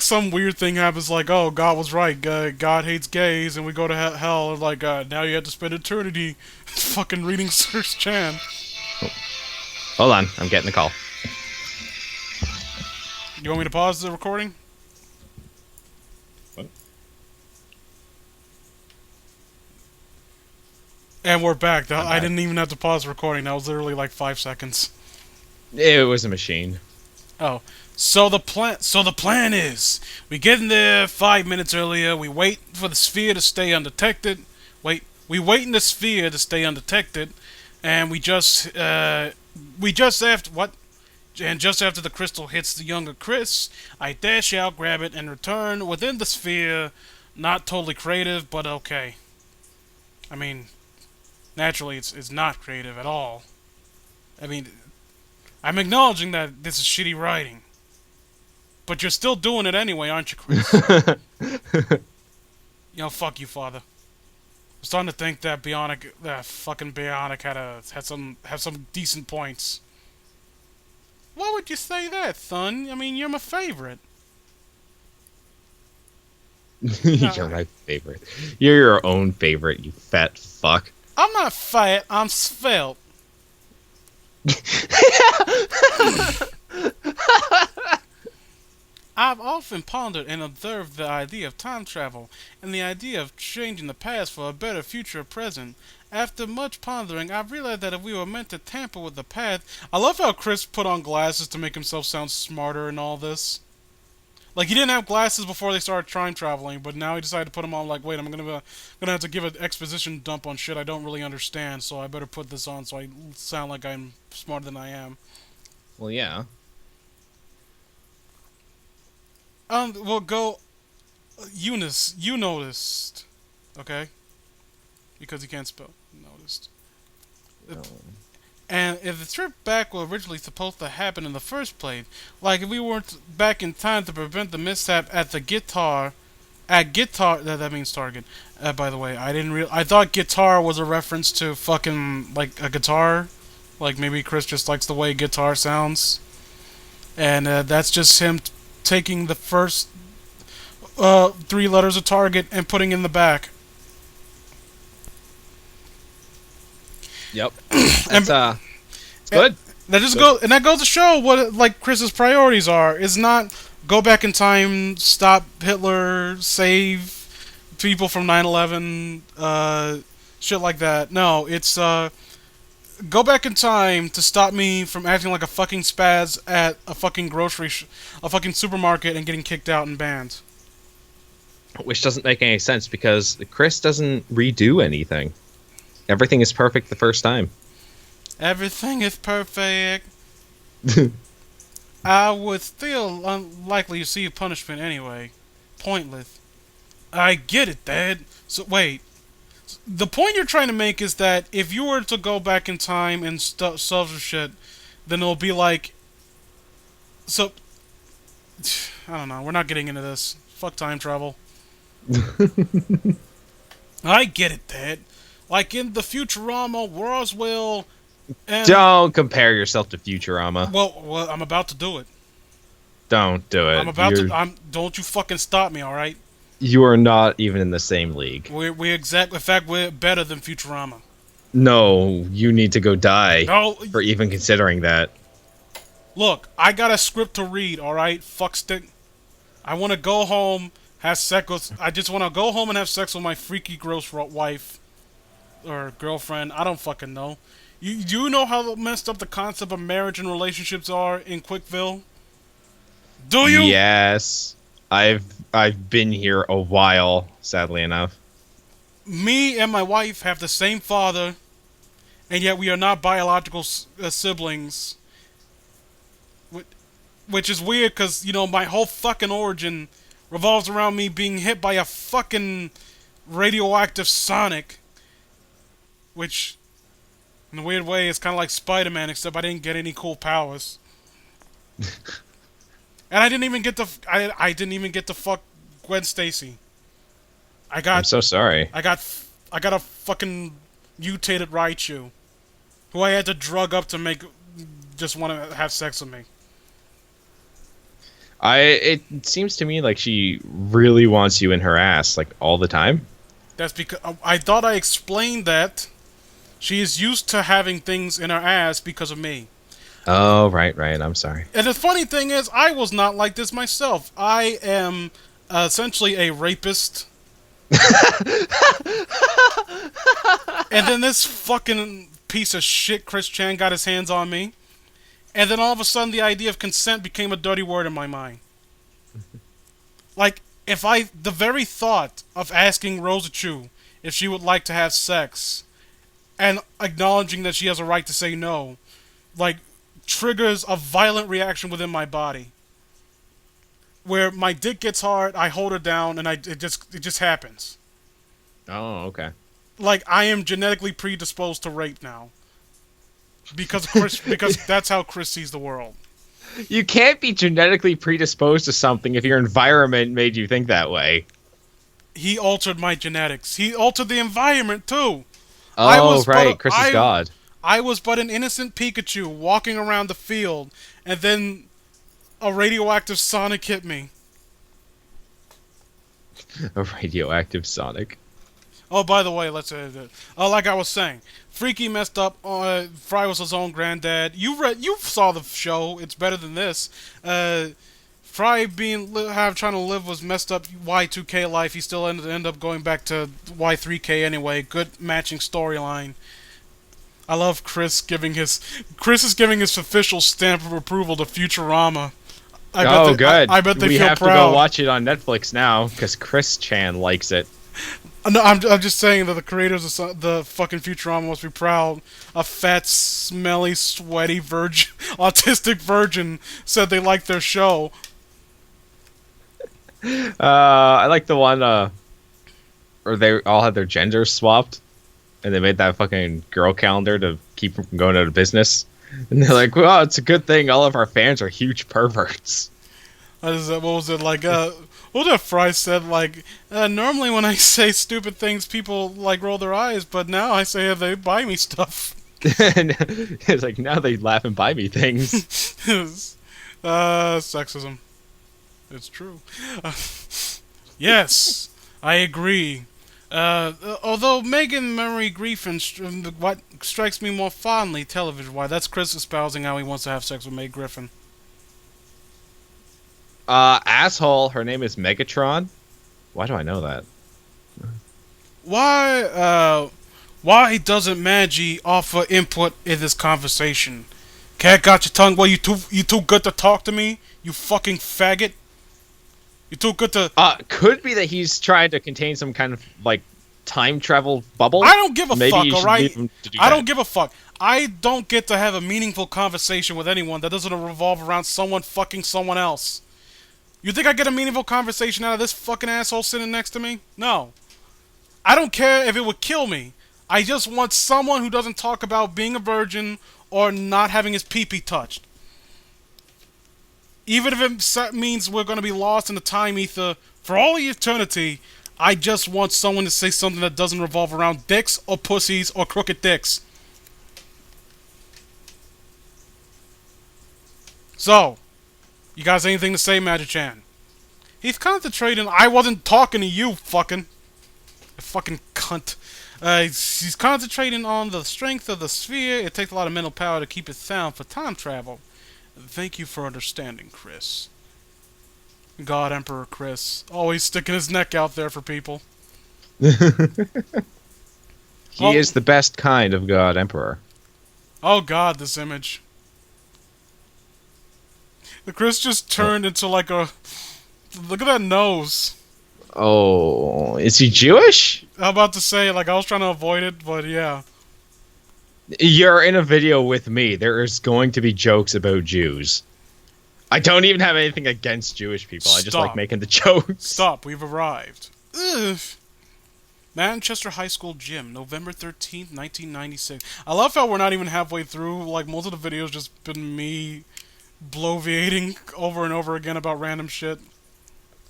S2: some weird thing happens, like, oh, God was right, God hates gays, and we go to hell, and like, now you have to spend eternity fucking reading Sir Chan.
S1: Hold on, I'm getting the call.
S2: You want me to pause the recording?
S1: What?
S2: And we're back. I didn't even have to pause the recording. That was literally like 5 seconds.
S1: It was a machine.
S2: Oh, so the plan is we get in there 5 minutes earlier. We wait for the sphere to stay undetected. We wait in the sphere to stay undetected, and just after the crystal hits the younger Chris, I dash out, grab it, and return within the sphere. Not totally creative, but okay. I mean, naturally, it's not creative at all. I mean, I'm acknowledging that this is shitty writing. But you're still doing it anyway, aren't you, Chris? Fuck you, Father. I'm starting to think that fucking Bionic had some decent points. Why would you say that, son? I mean, you're my favorite.
S1: You're my favorite. You're your own favorite, you fat fuck.
S2: I'm not fat, I'm svelte. I've often pondered and observed the idea of time travel, and the idea of changing the past for a better future present. After much pondering, I've realized that if we were meant to tamper with the past... I love how Chris put on glasses to make himself sound smarter and all this. Like, he didn't have glasses before they started time traveling, but now he decided to put them on like, wait, I'm gonna have to give an exposition dump on shit I don't really understand, so I better put this on so I sound like I'm smarter than I am.
S1: Well, yeah.
S2: We'll go... Eunice, you noticed. Okay? Because you can't spell. Noticed.
S1: No.
S2: And if the trip back was originally supposed to happen in the first place, like if we weren't back in time to prevent the mishap at the guitar... that means Target. By the way, I thought guitar was a reference to fucking, like, a guitar. Like, maybe Chris just likes the way guitar sounds. And that's just him taking the first 3 letters of Target and putting in the back.
S1: Yep. It's good.
S2: That goes to show what like Chris's priorities are. Is not go back in time, stop Hitler, save people from 9/11, shit like that. No, it's go back in time to stop me from acting like a fucking spaz at a fucking a fucking supermarket and getting kicked out and banned.
S1: Which doesn't make any sense because Chris doesn't redo anything. Everything is perfect the first time.
S2: Everything is perfect. I would still unlikely to see punishment anyway. Pointless. I get it, Dad. So wait. The point you're trying to make is that if you were to go back in time and solve some shit, then it'll be like... So... I don't know. We're not getting into this. Fuck time travel. I get it, Dad. Like in the Futurama, Roswell, and...
S1: Don't compare yourself to Futurama.
S2: Well, I'm about to do it.
S1: Don't do it.
S2: Don't you fucking stop me, alright?
S1: You are not even in the same league.
S2: In fact, we're better than Futurama.
S1: No, you need to go die
S2: No.
S1: for even considering that.
S2: Look, I got a script to read, alright? Fuckstick. I want to go home, have sex with... I just want to go home and have sex with my freaky, gross wife. Or girlfriend, I don't fucking know. You know how messed up the concept of marriage and relationships are in Quickville? Do you?
S1: Yes. I've been here a while, sadly enough.
S2: Me and my wife have the same father, and yet we are not biological siblings. Which is weird, because, my whole fucking origin revolves around me being hit by a fucking radioactive Sonic. Which, in a weird way, is kind of like Spider-Man, except I didn't get any cool powers. And I didn't even get to fuck Gwen Stacy. I'm
S1: so sorry.
S2: I got a fucking mutated Raichu, who I had to drug up to just want to have sex with me.
S1: It seems to me like she really wants you in her ass, like, all the time.
S2: That's because I thought I explained that. She is used to having things in her ass because of me.
S1: Oh, right. I'm sorry.
S2: And the funny thing is, I was not like this myself. I am essentially a rapist. And then this fucking piece of shit, Chris Chan, got his hands on me. And then all of a sudden, the idea of consent became a dirty word in my mind. Like, the very thought of asking Sonichu if she would like to have sex, and acknowledging that she has a right to say no, like, triggers a violent reaction within my body. Where my dick gets hard, I hold her down, and it just happens.
S1: Oh, okay.
S2: Like, I am genetically predisposed to rape now. Because that's how Chris sees the world.
S1: You can't be genetically predisposed to something if your environment made you think that way.
S2: He altered my genetics. He altered the environment, too.
S1: Oh, right. Chris is God.
S2: I was but an innocent Pikachu walking around the field, and then a radioactive Sonic hit me.
S1: A radioactive Sonic.
S2: Oh, by the way, let's like I was saying, Freaky messed up. Fry was his own granddad. You saw the show. It's better than this. Fry trying to live was messed up Y2K life. He still ended up going back to Y3K anyway. Good matching storyline. I love Chris is giving his official stamp of approval to Futurama.
S1: Good.
S2: I bet they
S1: we
S2: feel
S1: have
S2: proud.
S1: To go watch it on Netflix now because Chris Chan likes it.
S2: No, I'm just saying that the creators of the fucking Futurama must be proud. A fat, smelly, sweaty virgin, autistic virgin said they liked their show.
S1: I like the one, or they all had their genders swapped, and they made that fucking girl calendar to keep them from going out of business. And they're like, well, it's a good thing all of our fans are huge perverts.
S2: What was it like? What if Fry said, like, normally when I say stupid things, people, like, roll their eyes, but now I say they buy me stuff.
S1: It's like, now they laugh and buy me things.
S2: Sexism. It's true. Yes, I agree. Although Megan Murray Griffin, what strikes me more fondly television-wise, that's Chris espousing how he wants to have sex with Meg Griffin.
S1: Asshole, her name is Megatron. Why do I know that?
S2: Why doesn't Maggie offer input in this conversation? Cat got your tongue? Well, you too good to talk to me? You fucking faggot? You too good to...
S1: Could be that he's trying to contain some kind of, like, time travel bubble.
S2: I don't give a
S1: Maybe
S2: fuck, alright? I don't
S1: give
S2: a fuck. I don't get to have a meaningful conversation with anyone that doesn't revolve around someone fucking someone else. You think I get a meaningful conversation out of this fucking asshole sitting next to me? No. I don't care if it would kill me. I just want someone who doesn't talk about being a virgin or not having his pee-pee touched. Even if it means we're going to be lost in the time ether for all eternity, I just want someone to say something that doesn't revolve around dicks or pussies or crooked dicks. So, you guys anything to say, Magic-chan? He's concentrating. I wasn't talking to you, fucking cunt. He's concentrating on the strength of the sphere. It takes a lot of mental power to keep it sound for time travel. Thank you for understanding, Chris. God Emperor Chris. Always sticking his neck out there for people.
S1: He is the best kind of God Emperor.
S2: Oh god, this image. The Chris just turned into like a... Look at that nose.
S1: Oh, is he Jewish?
S2: I'm about to say, like, I was trying to avoid it, but yeah.
S1: You're in a video with me. There is going to be jokes about Jews. I don't even have anything against Jewish people. I just like making the jokes.
S2: Stop, we've arrived. Ugh. Manchester High School Gym, November 13th, 1996. I love how we're not even halfway through. Like, most of the videos just been me bloviating over and over again about random shit.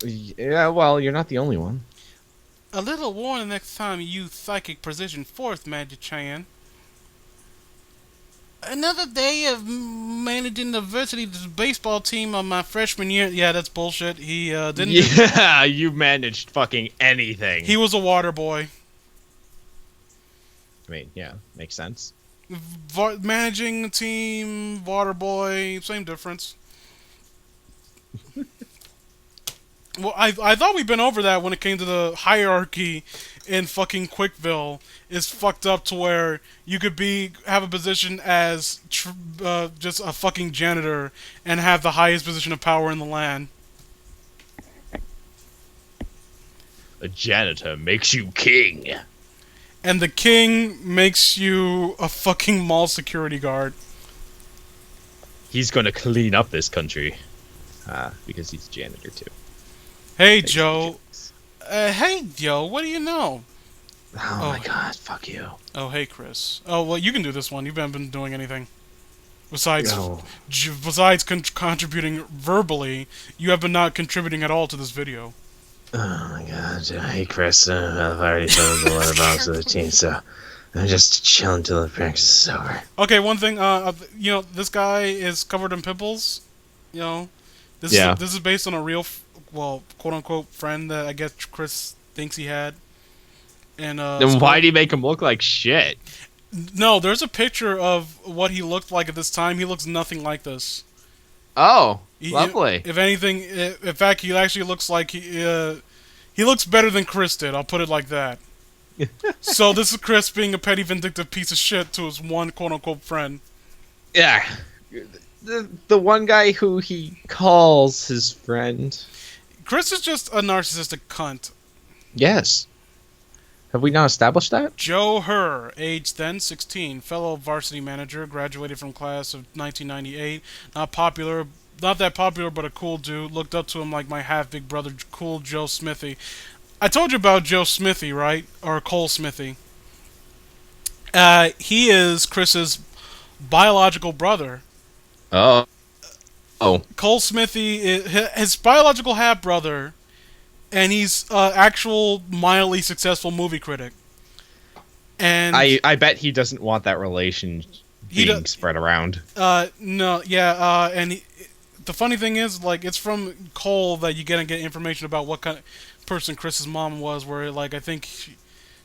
S1: Yeah, well, you're not the only one.
S2: A little warning next time you use psychic precision force, Magic-chan. Another day of managing the varsity's baseball team on my freshman year. Yeah, that's bullshit. He didn't.
S1: Yeah, you managed fucking anything.
S2: He was a water boy.
S1: I mean, yeah, makes sense.
S2: Managing a team, water boy, same difference. Well, I thought we'd been over that when it came to the hierarchy in fucking Quickville. Is fucked up to where you could have a position as just a fucking janitor and have the highest position of power in the land.
S1: A janitor makes you king.
S2: And the king makes you a fucking mall security guard.
S1: He's gonna clean up this country. Because he's janitor too.
S2: Hey, Joe. Hey, Joe, what do you know?
S1: Oh my god, fuck you.
S2: Oh, hey, Chris. Oh, well, you can do this one. You haven't been doing anything. Besides contributing verbally, you have been not contributing at all to this video.
S1: Oh my god, hey Chris, I've already told the letterbox of the team, so I'm just chilling until the practice is over.
S2: Okay, one thing, this guy is covered in pimples. This is based on a real, quote-unquote friend that I guess Chris thinks he had. And
S1: then why do you make him look like shit?
S2: No, there's a picture of what he looked like at this time. He looks nothing like this.
S1: Oh, lovely.
S2: If anything, in fact, he actually looks like he looks better than Chris did. I'll put it like that. So this is Chris being a petty, vindictive piece of shit to his one quote-unquote friend.
S1: Yeah. The one guy who he calls his friend.
S2: Chris is just a narcissistic cunt.
S1: Yes. Have we not established that?
S2: Joe Herr, age then 16, fellow varsity manager, graduated from class of 1998. Not that popular, but a cool dude. Looked up to him like my half-big brother, cool Joe Smithy. I told you about Joe Smithy, right? Or Cole Smithy. He is Chris's biological brother.
S1: Oh.
S2: Cole Smithy is his biological half-brother, and he's an actual mildly successful movie critic. And
S1: I bet he doesn't want that relation being spread around.
S2: No, yeah, and the funny thing is, like, it's from Cole that you get information about what kind of person Chris's mom was, where, like, I think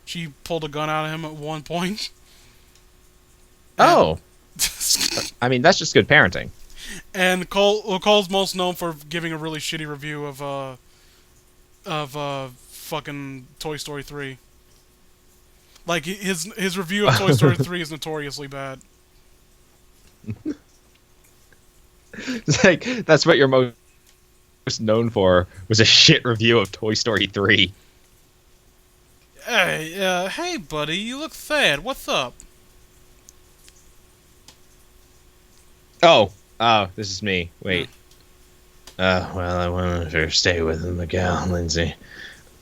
S2: she pulled a gun out of him at one point.
S1: Oh. I mean, that's just good parenting.
S2: And Cole's most known for giving a really shitty review of fucking Toy Story 3. Like, his review of Toy Story 3 is notoriously bad.
S1: It's like, that's what you're most known for, was a shit review of Toy Story 3.
S2: Hey, buddy, you look sad. What's up?
S1: Oh, this is me. Wait. Well, I wanted to stay with the gal, Lindsay.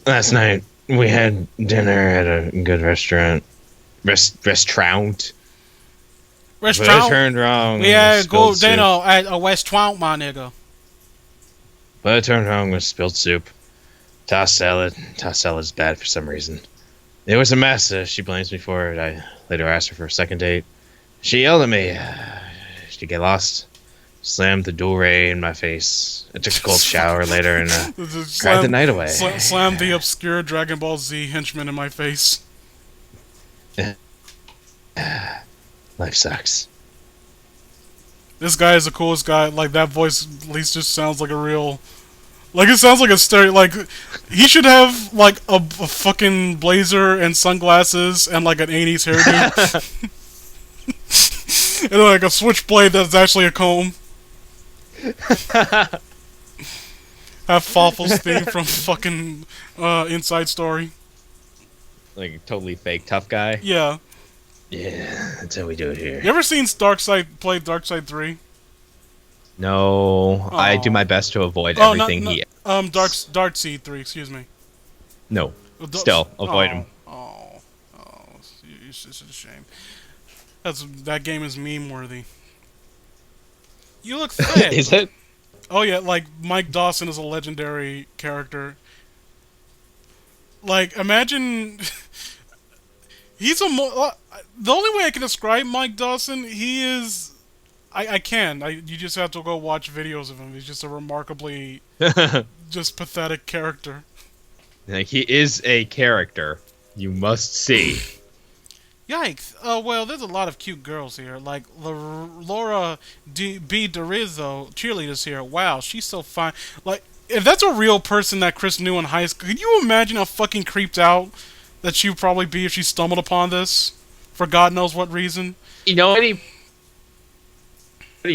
S1: Last night, we had dinner at a good restaurant. Restaurant? But I turned wrong.
S2: We had good dinner at a restaurant, my nigga.
S1: But I turned wrong with spilled soup. Tossed salad. Tossed salad's bad for some reason. It was a mess. She blames me for it. I later asked her for a second date. She yelled at me. She'd get lost. Slammed the duvet in my face. I took a cold shower later and cried the night away.
S2: Slammed the obscure Dragon Ball Z henchman in my face.
S1: Life sucks.
S2: This guy is the coolest guy. Like, that voice at least just sounds like a real... Like, it sounds like a stereo... Like, he should have, like, a fucking blazer and sunglasses and, like, an 80s hairdo. And, like, a switchblade that's actually a comb. Have Fawful's theme from fucking Inside Story.
S1: Like a totally fake tough guy?
S2: Yeah.
S1: Yeah, that's how we do it here.
S2: You ever seen play Darkseid 3?
S1: No, I do my best to avoid everything
S2: Darkseid 3, excuse me.
S1: No, still, avoid him.
S2: It's just a shame. That game is meme-worthy. You look fat.
S1: Is it?
S2: Oh yeah, like, Mike Dawson is a legendary character. Like, imagine... He's the only way I can describe Mike Dawson, he is... you just have to go watch videos of him. He's just a remarkably... just pathetic character.
S1: Like, he is a character you must see.
S2: Yikes. Oh, well, there's a lot of cute girls here. Like Laura B. Dorizzo, cheerleaders here. Wow, she's so fine. Like, if that's a real person that Chris knew in high school, could you imagine how fucking creeped out that she would probably be if she stumbled upon this? For God knows what reason.
S1: You know what he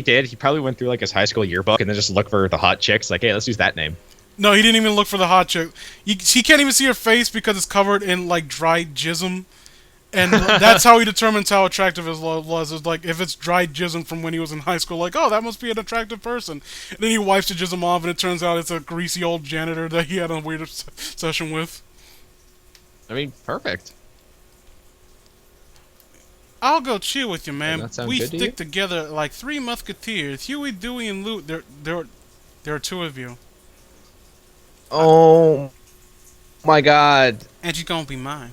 S1: did? He probably went through like his high school yearbook and then just looked for the hot chicks. Like, hey, let's use that name.
S2: No, he didn't even look for the hot chick. He can't even see her face because it's covered in, like, dried jism. And that's how he determines how attractive his love was. It's like, if it's dried jism from when he was in high school, like, oh, that must be an attractive person. And then he wipes the jism off, and it turns out it's a greasy old janitor that he had a weird session with.
S1: I mean, perfect.
S2: I'll go chill with you, man. We stick
S1: to
S2: together like three musketeers. Huey, Dewey, and Loot. There are two of you.
S1: Oh my God!
S2: And she's gonna be mine.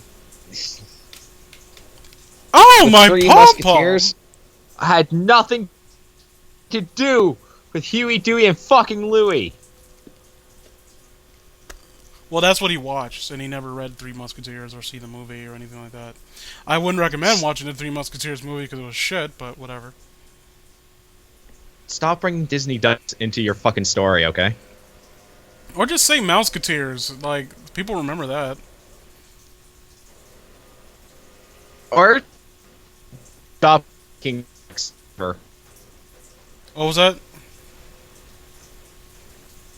S2: Oh, my pom-pom!
S1: I had nothing to do with Huey, Dewey, and fucking Louie.
S2: Well, that's what he watched, and he never read Three Musketeers or see the movie or anything like that. I wouldn't recommend watching the Three Musketeers movie because it was shit, but whatever.
S1: Stop bringing Disney ducks into your fucking story, okay?
S2: Or just say Mouseketeers. Like, people remember that.
S1: Or stop making
S2: What was that?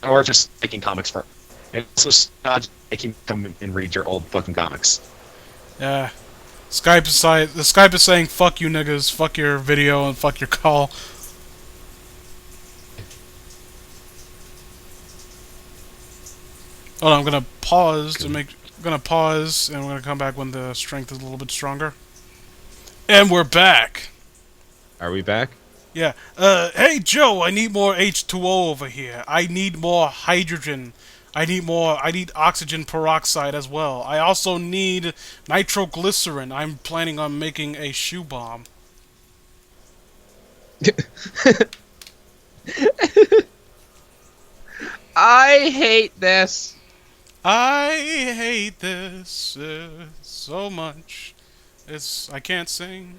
S1: Or just making comics for. So stop making them and read your old fucking comics.
S2: Yeah. Skype is saying fuck you niggas, fuck your video, and fuck your call. Hold on, I'm gonna pause and we're gonna come back when the strength is a little bit stronger. And we're back.
S1: Are we back?
S2: Yeah. Hey Joe, I need more H2O over here. I need more hydrogen. I need oxygen peroxide as well. I also need nitroglycerin. I'm planning on making a shoe bomb.
S1: I hate this.
S2: I hate this so much. I can't sing.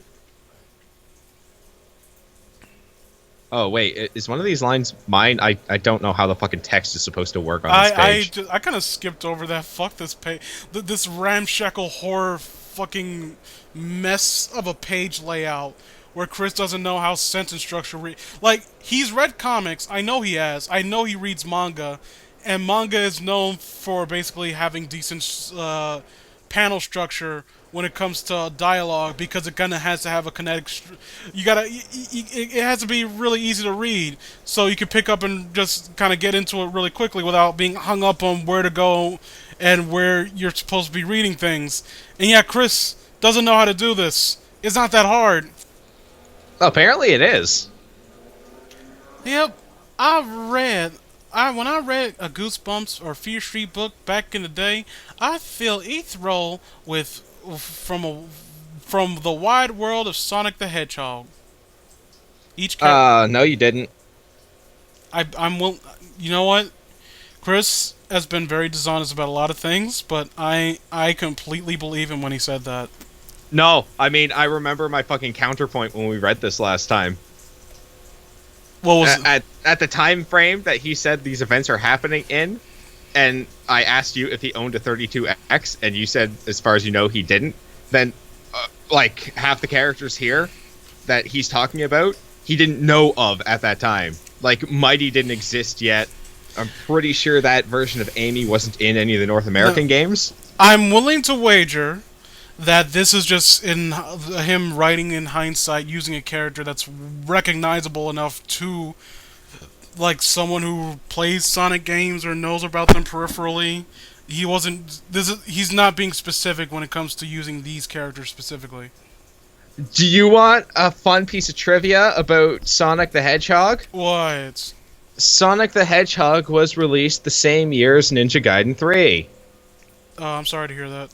S1: Oh wait, is one of these lines mine? I don't know how the fucking text is supposed to work on this page.
S2: I kind of skipped over that. Fuck this page. This ramshackle horror fucking mess of a page layout where Chris doesn't know how sentence structure like, he's read comics. I know he has. I know he reads manga. And manga is known for basically having decent panel structure when it comes to dialogue, because it kind of has to have a kinetic. It has to be really easy to read, so you can pick up and just kind of get into it really quickly without being hung up on where to go and where you're supposed to be reading things. And yeah, Chris doesn't know how to do this. It's not that hard.
S1: Apparently, it is.
S2: Yep, when I read a Goosebumps or Fear Street book back in the day, I feel ethereal from the wide world of Sonic the Hedgehog.
S1: No, you didn't.
S2: You know what? Chris has been very dishonest about a lot of things, but I completely believe him when he said that.
S1: No, I mean, I remember my fucking counterpoint when we read this last time.
S2: What was
S1: at the time frame that he said these events are happening in, and I asked you if he owned a 32X, and you said, as far as you know, he didn't. Then, like, half the characters here that he's talking about, he didn't know of at that time. Like, Mighty didn't exist yet. I'm pretty sure that version of Amy wasn't in any of the North American games.
S2: I'm willing to wager that this is just in him writing in hindsight, using a character that's recognizable enough to, like, someone who plays Sonic games or knows about them peripherally. He's not being specific when it comes to using these characters specifically.
S1: Do you want a fun piece of trivia about Sonic the Hedgehog?
S2: What?
S1: Sonic the Hedgehog was released the same year as Ninja Gaiden 3.
S2: Oh, I'm sorry to hear that.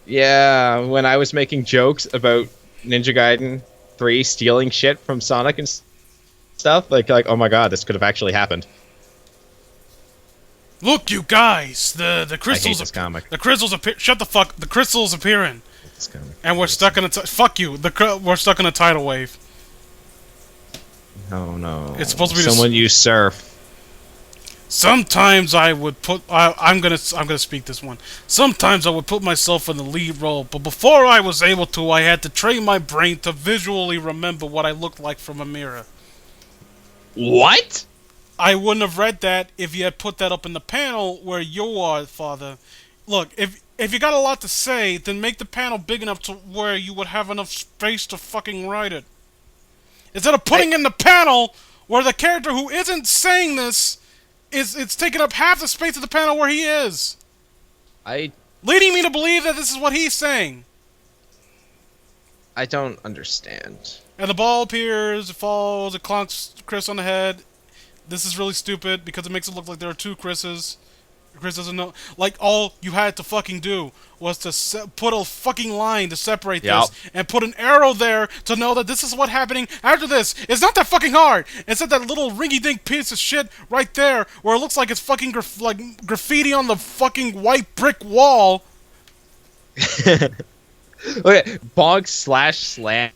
S1: Yeah, when I was making jokes about Ninja Gaiden 3 stealing shit from Sonic and stuff, like, oh my god, this could have actually happened.
S2: Look, you guys, the crystals.
S1: I hate this comic.
S2: The crystals appear. Shut the fuck. The crystals appearing. And we're stuck in a fuck you. We're stuck in a tidal wave.
S1: No.
S2: It's supposed to be
S1: someone use surf.
S2: Sometimes I would put. I'm gonna speak this one. Sometimes I would put myself in the lead role, but before I was able to, I had to train my brain to visually remember what I looked like from a mirror.
S1: What?
S2: I wouldn't have read that if you had put that up in the panel where you are, Father. Look, if you got a lot to say, then make the panel big enough to where you would have enough space to fucking write it. Instead of putting in the panel where the character who isn't saying this it's taking up half the space of the panel where he is. Leading me to believe that this is what he's saying.
S1: I don't understand.
S2: And the ball appears, it falls, it clonks Chris on the head. This is really stupid because it makes it look like there are two Chris's. Chris doesn't know. Like, all you had to fucking do was to put a fucking line to separate this and put an arrow there to know that this is what's happening after this. It's not that fucking hard. Instead, that little rinky-dink piece of shit right there where it looks like it's fucking graffiti on the fucking white brick wall.
S1: Okay, bonk/slam?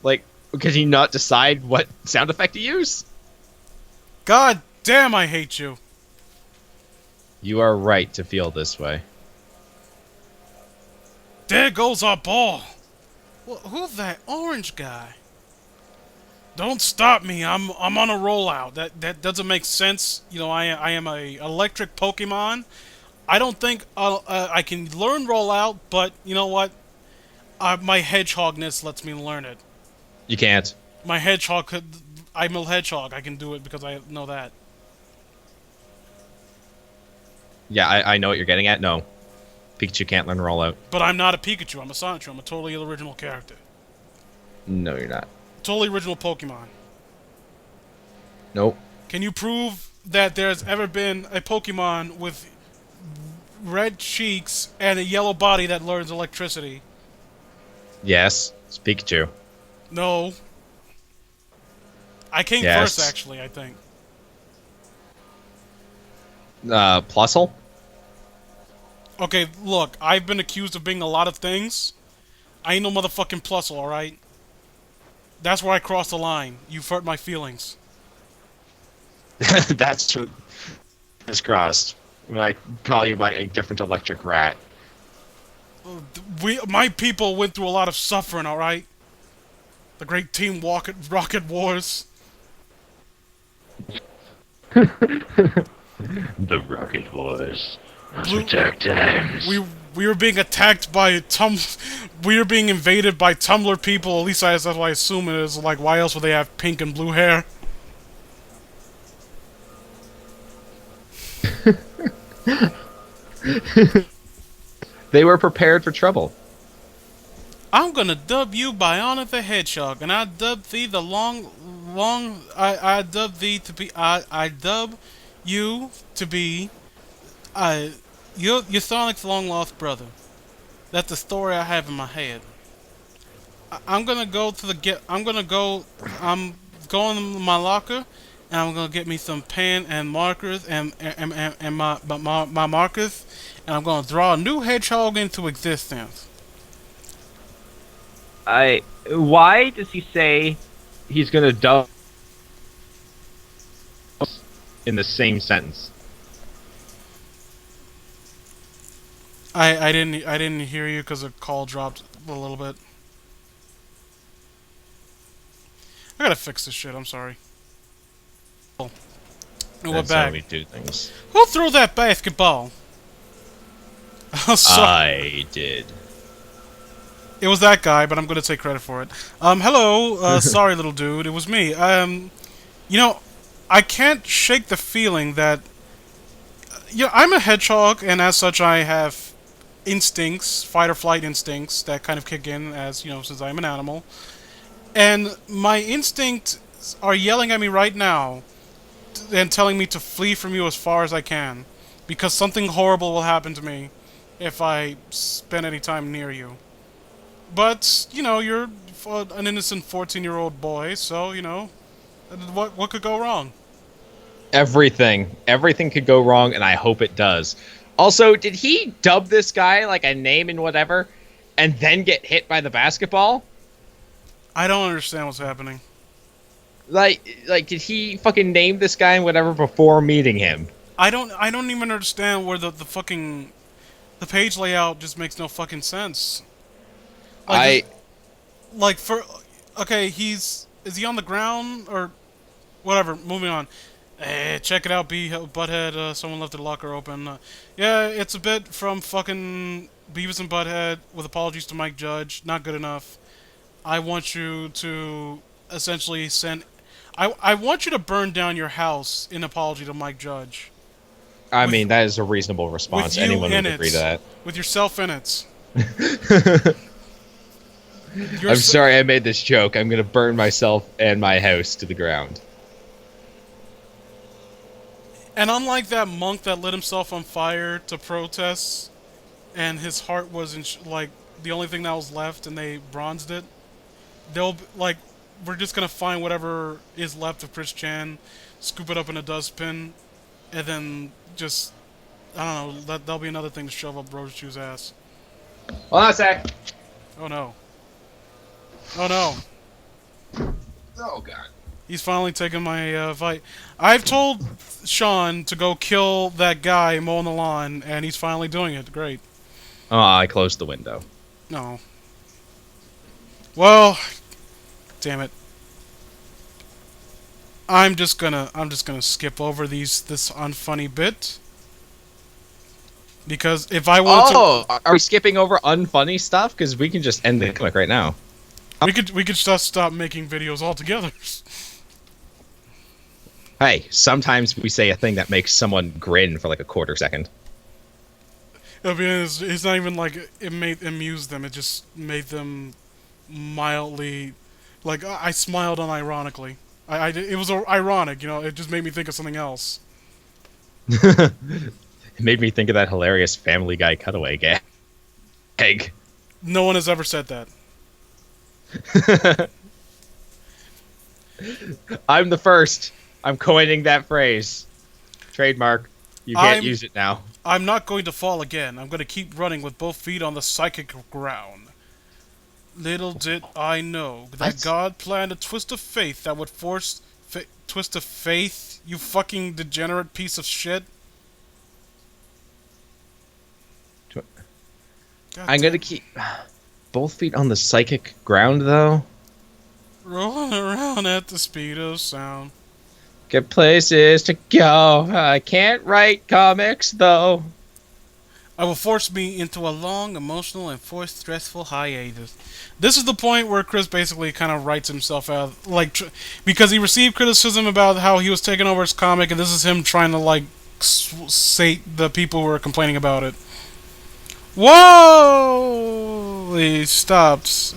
S1: Like, could he not decide what sound effect to use?
S2: God damn, I hate you.
S1: You are right to feel this way.
S2: There goes our ball. Well, who's that orange guy? Don't stop me. I'm on a rollout. That doesn't make sense. You know, I am a electric Pokemon. I don't think I can learn rollout, but you know what? My hedgehogness lets me learn it.
S1: You can't.
S2: My hedgehog could. I'm a hedgehog. I can do it because I know that.
S1: Yeah, I know what you're getting at. No. Pikachu can't learn rollout.
S2: But I'm not a Pikachu. I'm a Sonichu. I'm a totally original character.
S1: No, you're not.
S2: Totally original Pokemon.
S1: Nope.
S2: Can you prove that there's ever been a Pokemon with red cheeks and a yellow body that learns electricity?
S1: Yes. It's Pikachu.
S2: No. I came first, actually, I think.
S1: Plusle?
S2: Okay, look, I've been accused of being a lot of things. I ain't no motherfucking Plusle, alright? That's where I crossed the line. You've hurt my feelings.
S3: That's true. It's crossed. When I call you by a different electric rat.
S2: My people went through a lot of suffering, alright? The great Team Rocket Wars.
S3: The Rocket Wars. Dark times.
S2: We were being attacked by we were being invaded by Tumblr people. At least that's what I assume it is. Like, why else would they have pink and blue hair?
S1: They were prepared for trouble.
S2: I'm gonna dub you Bionic the Hedgehog, and I dub thee the I dub thee to be I dub you to be you're Sonic's long lost brother. That's the story I have in my head. I'm going to my locker, and I'm gonna get me some pen and markers and my markers, and I'm gonna draw a new hedgehog into existence.
S1: Why does he say he's gonna dub in the same sentence?
S2: I didn't hear you because the call dropped a little bit. I gotta fix this shit. I'm sorry. Oh, we're back.
S1: That's how we do things.
S2: Who threw that basketball?
S1: I did.
S2: It was that guy, but I'm gonna take credit for it. Hello, sorry, little dude. It was me. You know, I can't shake the feeling that, you know, I'm a hedgehog, and as such, I have instincts, fight or flight instincts that kind of kick in, as you know, since I'm an animal. And my instincts are yelling at me right now and telling me to flee from you as far as I can, because something horrible will happen to me if I spend any time near you. But, you know, you're an innocent 14-year-old boy, so, you know, what could go wrong?
S1: Everything. Everything could go wrong, and I hope it does. Also, did he dub this guy like a name and whatever? and then get hit by the basketball?
S2: I don't understand what's happening.
S1: Like, did he fucking name this guy and whatever before meeting him?
S2: I don't even understand where the fucking... The page layout just makes no fucking sense. Like, okay, is he on the ground or whatever? Moving on. Check it out, Butthead. Someone left the locker open. Yeah, it's a bit from fucking Beavis and Butthead with apologies to Mike Judge. Not good enough. I want you to essentially send. I want you to burn down your house in apology to Mike Judge.
S1: I mean, that is a reasonable response. Anyone would agree to that.
S2: With yourself in it.
S1: I'm sorry I made this joke. I'm gonna burn myself and my house to the ground.
S2: And unlike that monk that lit himself on fire to protest, and his heart was like the only thing that was left, and they bronzed it, we're just gonna find whatever is left of Chris Chan, scoop it up in a dustbin, and then just I don't know. That'll be another thing to shove up Rose Chew's ass.
S1: Hold on a sec.
S2: Oh no. Oh no.
S1: Oh god.
S2: He's finally taken my fight. I've told Sean to go kill that guy mowing the lawn, and he's finally doing it. Great.
S1: Oh, I closed the window.
S2: No. Well, damn it. I'm just gonna skip over this unfunny bit. Because if I want
S1: to... are we skipping over unfunny stuff? Because we can just end the comic right now.
S2: We could just stop making videos altogether.
S1: Hey, sometimes we say a thing that makes someone grin for like a quarter second.
S2: I mean, it's not even like it amused them. It just made them mildly... Like, I smiled unironically. It was ironic, you know? It just made me think of something else.
S1: It made me think of that hilarious Family Guy cutaway gag.
S2: No one has ever said that.
S1: I'm the first. I'm coining that phrase. Trademark. You can't use it now.
S2: I'm not going to fall again. I'm going to keep running with both feet on the psychic ground. Little did I know that God planned a twist of faith that would force... twist of faith? You fucking degenerate piece of shit.
S1: I'm going to keep... Both feet on the psychic ground, though?
S2: Rolling around at the speed of sound.
S1: Get places to go. I can't write comics, though.
S2: I will force me into a long, emotional, and forced, stressful hiatus. This is the point where Chris basically kind of writes himself out, like, because he received criticism about how he was taking over his comic, and this is him trying to, like, sate the people who are complaining about it. Whoa! He stops.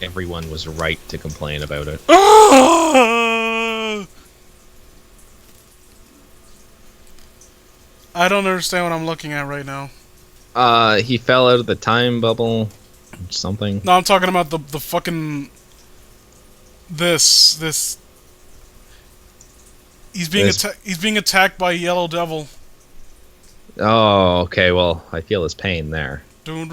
S1: Everyone was right to complain about it.
S2: I don't understand what I'm looking at right now.
S1: He fell out of the time bubble. Something.
S2: No, I'm talking about the fucking... This... He's being attacked by a yellow devil.
S1: Oh, okay, well, I feel his pain there.
S2: He's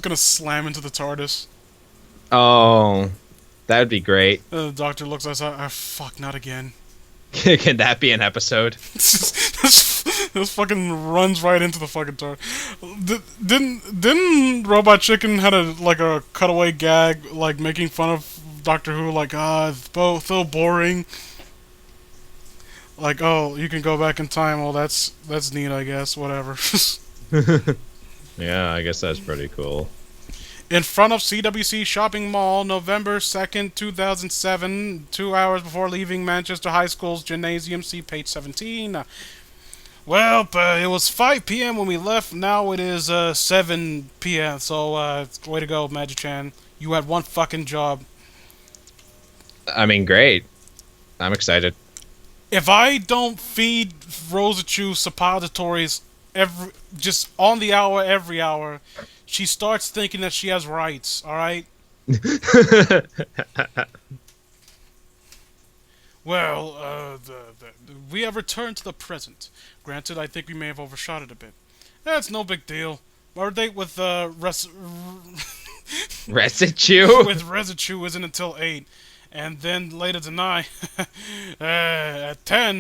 S2: gonna slam into the TARDIS.
S1: Oh, that would be great.
S2: The doctor looks at us. Fuck, not again.
S1: Can that be an episode?
S2: This fucking runs right into the fucking TARDIS. Didn't Robot Chicken had a cutaway gag, like making fun of Doctor Who, like, it's both so boring. Like, oh, you can go back in time. Well, that's neat, I guess. Whatever.
S1: Yeah, I guess that's pretty cool.
S2: In front of CWC Shopping Mall, November 2nd, 2007, 2 hours before leaving Manchester High School's gymnasium. See page 17. Well, it was 5 p.m. when we left. Now it is 7 p.m. So, way to go, Magic-chan. You had one fucking job.
S1: I mean, great. I'm excited.
S2: If I don't feed Rosachu suppositories just on the hour, every hour, she starts thinking that she has rights, alright? Well, we have returned to the present. Granted, I think we may have overshot it a bit. That's no big deal. Our date with
S1: Resichu?
S2: with Resichu isn't until 8. And then later tonight, at 10,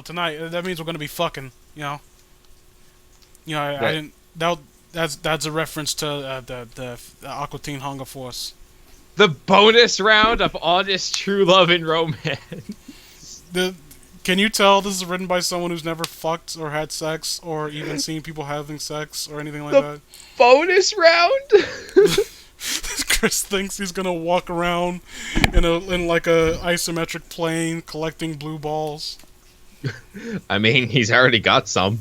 S2: tonight, that means we're going to be fucking, I didn't, that's a reference to the Aqua Teen Hunger Force.
S1: The bonus round of honest true love and romance.
S2: Can you tell this is written by someone who's never fucked or had sex or even seen people having sex or anything like that?
S1: Bonus round?
S2: Chris thinks he's gonna walk around in like a isometric plane collecting blue balls.
S1: I mean, he's already got some.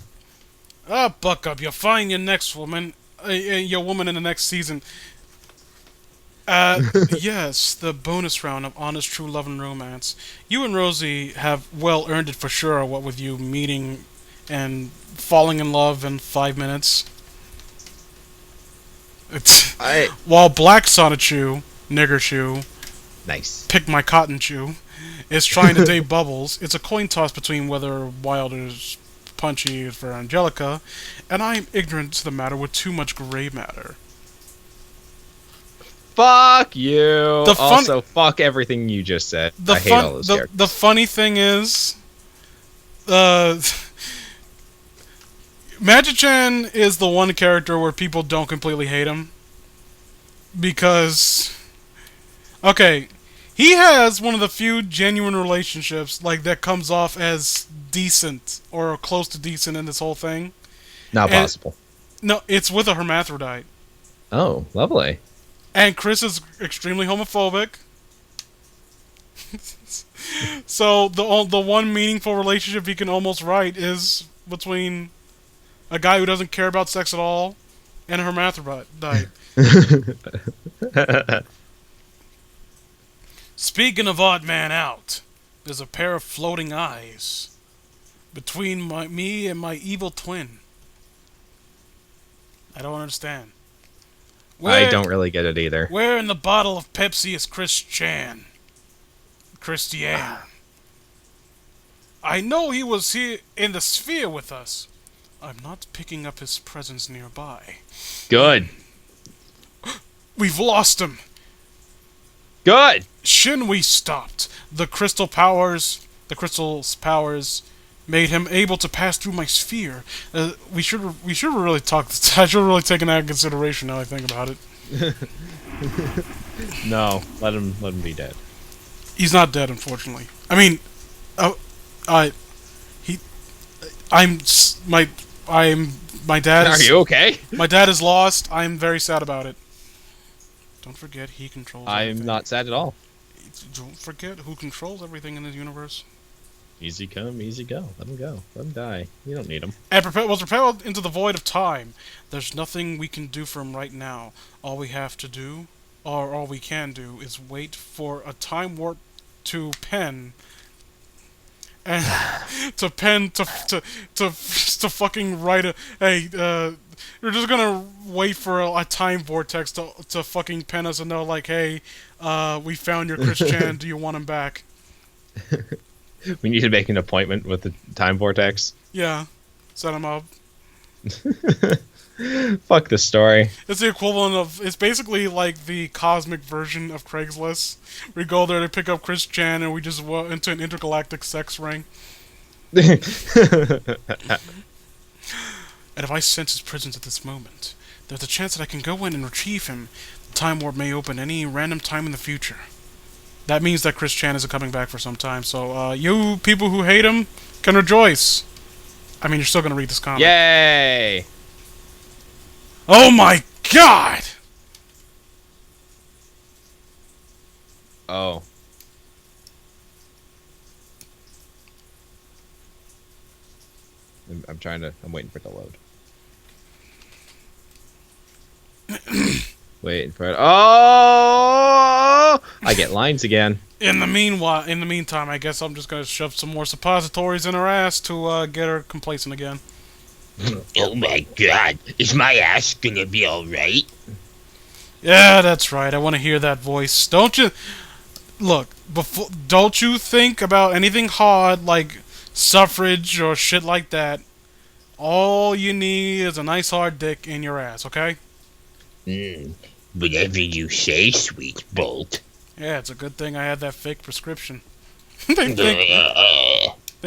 S2: Buck up! You'll find your next woman, your woman in the next season. Yes, the bonus round of honest true love and romance. You and Rosie have well earned it for sure. What with you meeting and falling in love in 5 minutes. While Black Sonichu, nigger shoe,
S1: nice,
S2: pick my cotton chew, is trying to date Bubbles. It's a coin toss between whether Wilder's punchy for Angelica, and I am ignorant to the matter with too much gray matter.
S1: Fuck you. Also, fuck everything you just said. I hate all those characters.
S2: The funny thing is, Magic-chan is the one character where people don't completely hate him. Because, okay, he has one of the few genuine relationships that comes off as decent or close to decent in this whole thing.
S1: Not possible.
S2: No, it's with a hermaphrodite.
S1: Oh, lovely.
S2: And Chris is extremely homophobic. So the one meaningful relationship he can almost write is between a guy who doesn't care about sex at all and a hermaphrodite. Speaking of odd man out, there's a pair of floating eyes between me and my evil twin. I don't understand.
S1: I don't really get it either.
S2: Where in the bottle of Pepsi is Christian? I know he was here in the sphere with us. I'm not picking up his presence nearby.
S1: Good.
S2: We've lost him.
S1: Good.
S2: Shinwi stopped. The crystal's powers made him able to pass through my sphere. We should really talk. I should have really taken that into consideration now I think about it.
S1: No, let him be dead.
S2: He's not dead, unfortunately. I mean, my dad.
S1: Are you okay?
S2: My dad is lost. I'm very sad about it. Don't forget, he controls everything.
S1: I'm not sad at all.
S2: Don't forget who controls everything in this universe.
S1: Easy come, easy go. Let him go. Let him die. You don't need him.
S2: And was propelled into the void of time. There's nothing we can do for him right now. All we have to do, or all we can do, is wait for a time warp to pen. And to fucking write a you're just gonna wait for a time vortex to fucking pen us and know hey, we found your Christian. Do you want him back?
S1: We need to make an appointment with the time vortex.
S2: Yeah, set him up.
S1: Fuck the story.
S2: It's the equivalent of. It's basically like the cosmic version of Craigslist. We go there to pick up Chris Chan, and we just walk into an intergalactic sex ring. And if I sense his presence at this moment, there's a chance that I can go in and retrieve him. The time warp may open any random time in the future. That means that Chris Chan isn't coming back for some time. So, you people who hate him can rejoice. I mean, you're still gonna read this comic.
S1: Yay!
S2: Oh my god!
S1: Oh. I'm waiting for it to load. Waiting for it. Oh! I get lines again.
S2: In the meantime, I guess I'm just gonna shove some more suppositories in her ass to get her complacent again.
S3: Oh my god, is my ass gonna be alright?
S2: Yeah, that's right. I want to hear that voice. Don't you? look, don't you think about anything hard like suffrage or shit like that. All you need is a nice hard dick in your ass, okay?
S3: Whatever you say, sweet Bolt.
S2: Yeah, it's a good thing I had that fake prescription. They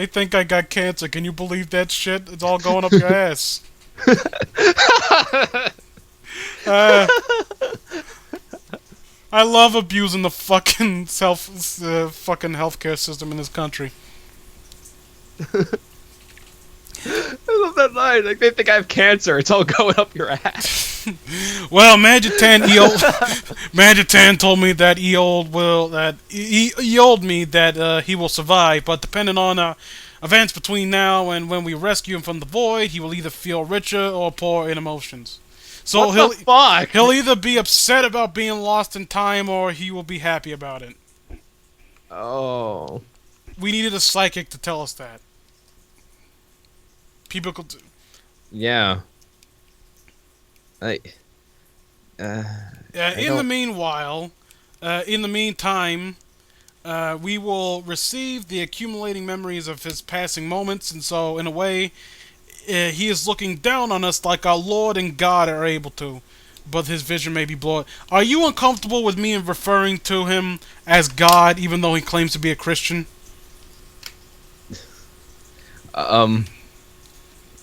S2: think I got cancer. Can you believe that shit? It's all going up your ass. I love abusing the fucking fucking healthcare system in this country.
S1: I love that line. Like, they think I have cancer. It's all going up your ass.
S2: Well, Magitan told me that he told me that he will survive, but depending on events between now and when we rescue him from the void, he will either feel richer or poor in emotions. So
S1: what the fuck?
S2: He'll either be upset about being lost in time or he will be happy about it.
S1: Oh.
S2: We needed a psychic to tell us that. People could...
S1: Yeah. In
S2: the meantime, we will receive the accumulating memories of his passing moments, and so, in a way, he is looking down on us like our Lord and God are able to, but his vision may be blurred. Are you uncomfortable with me referring to him as God, even though he claims to be a Christian?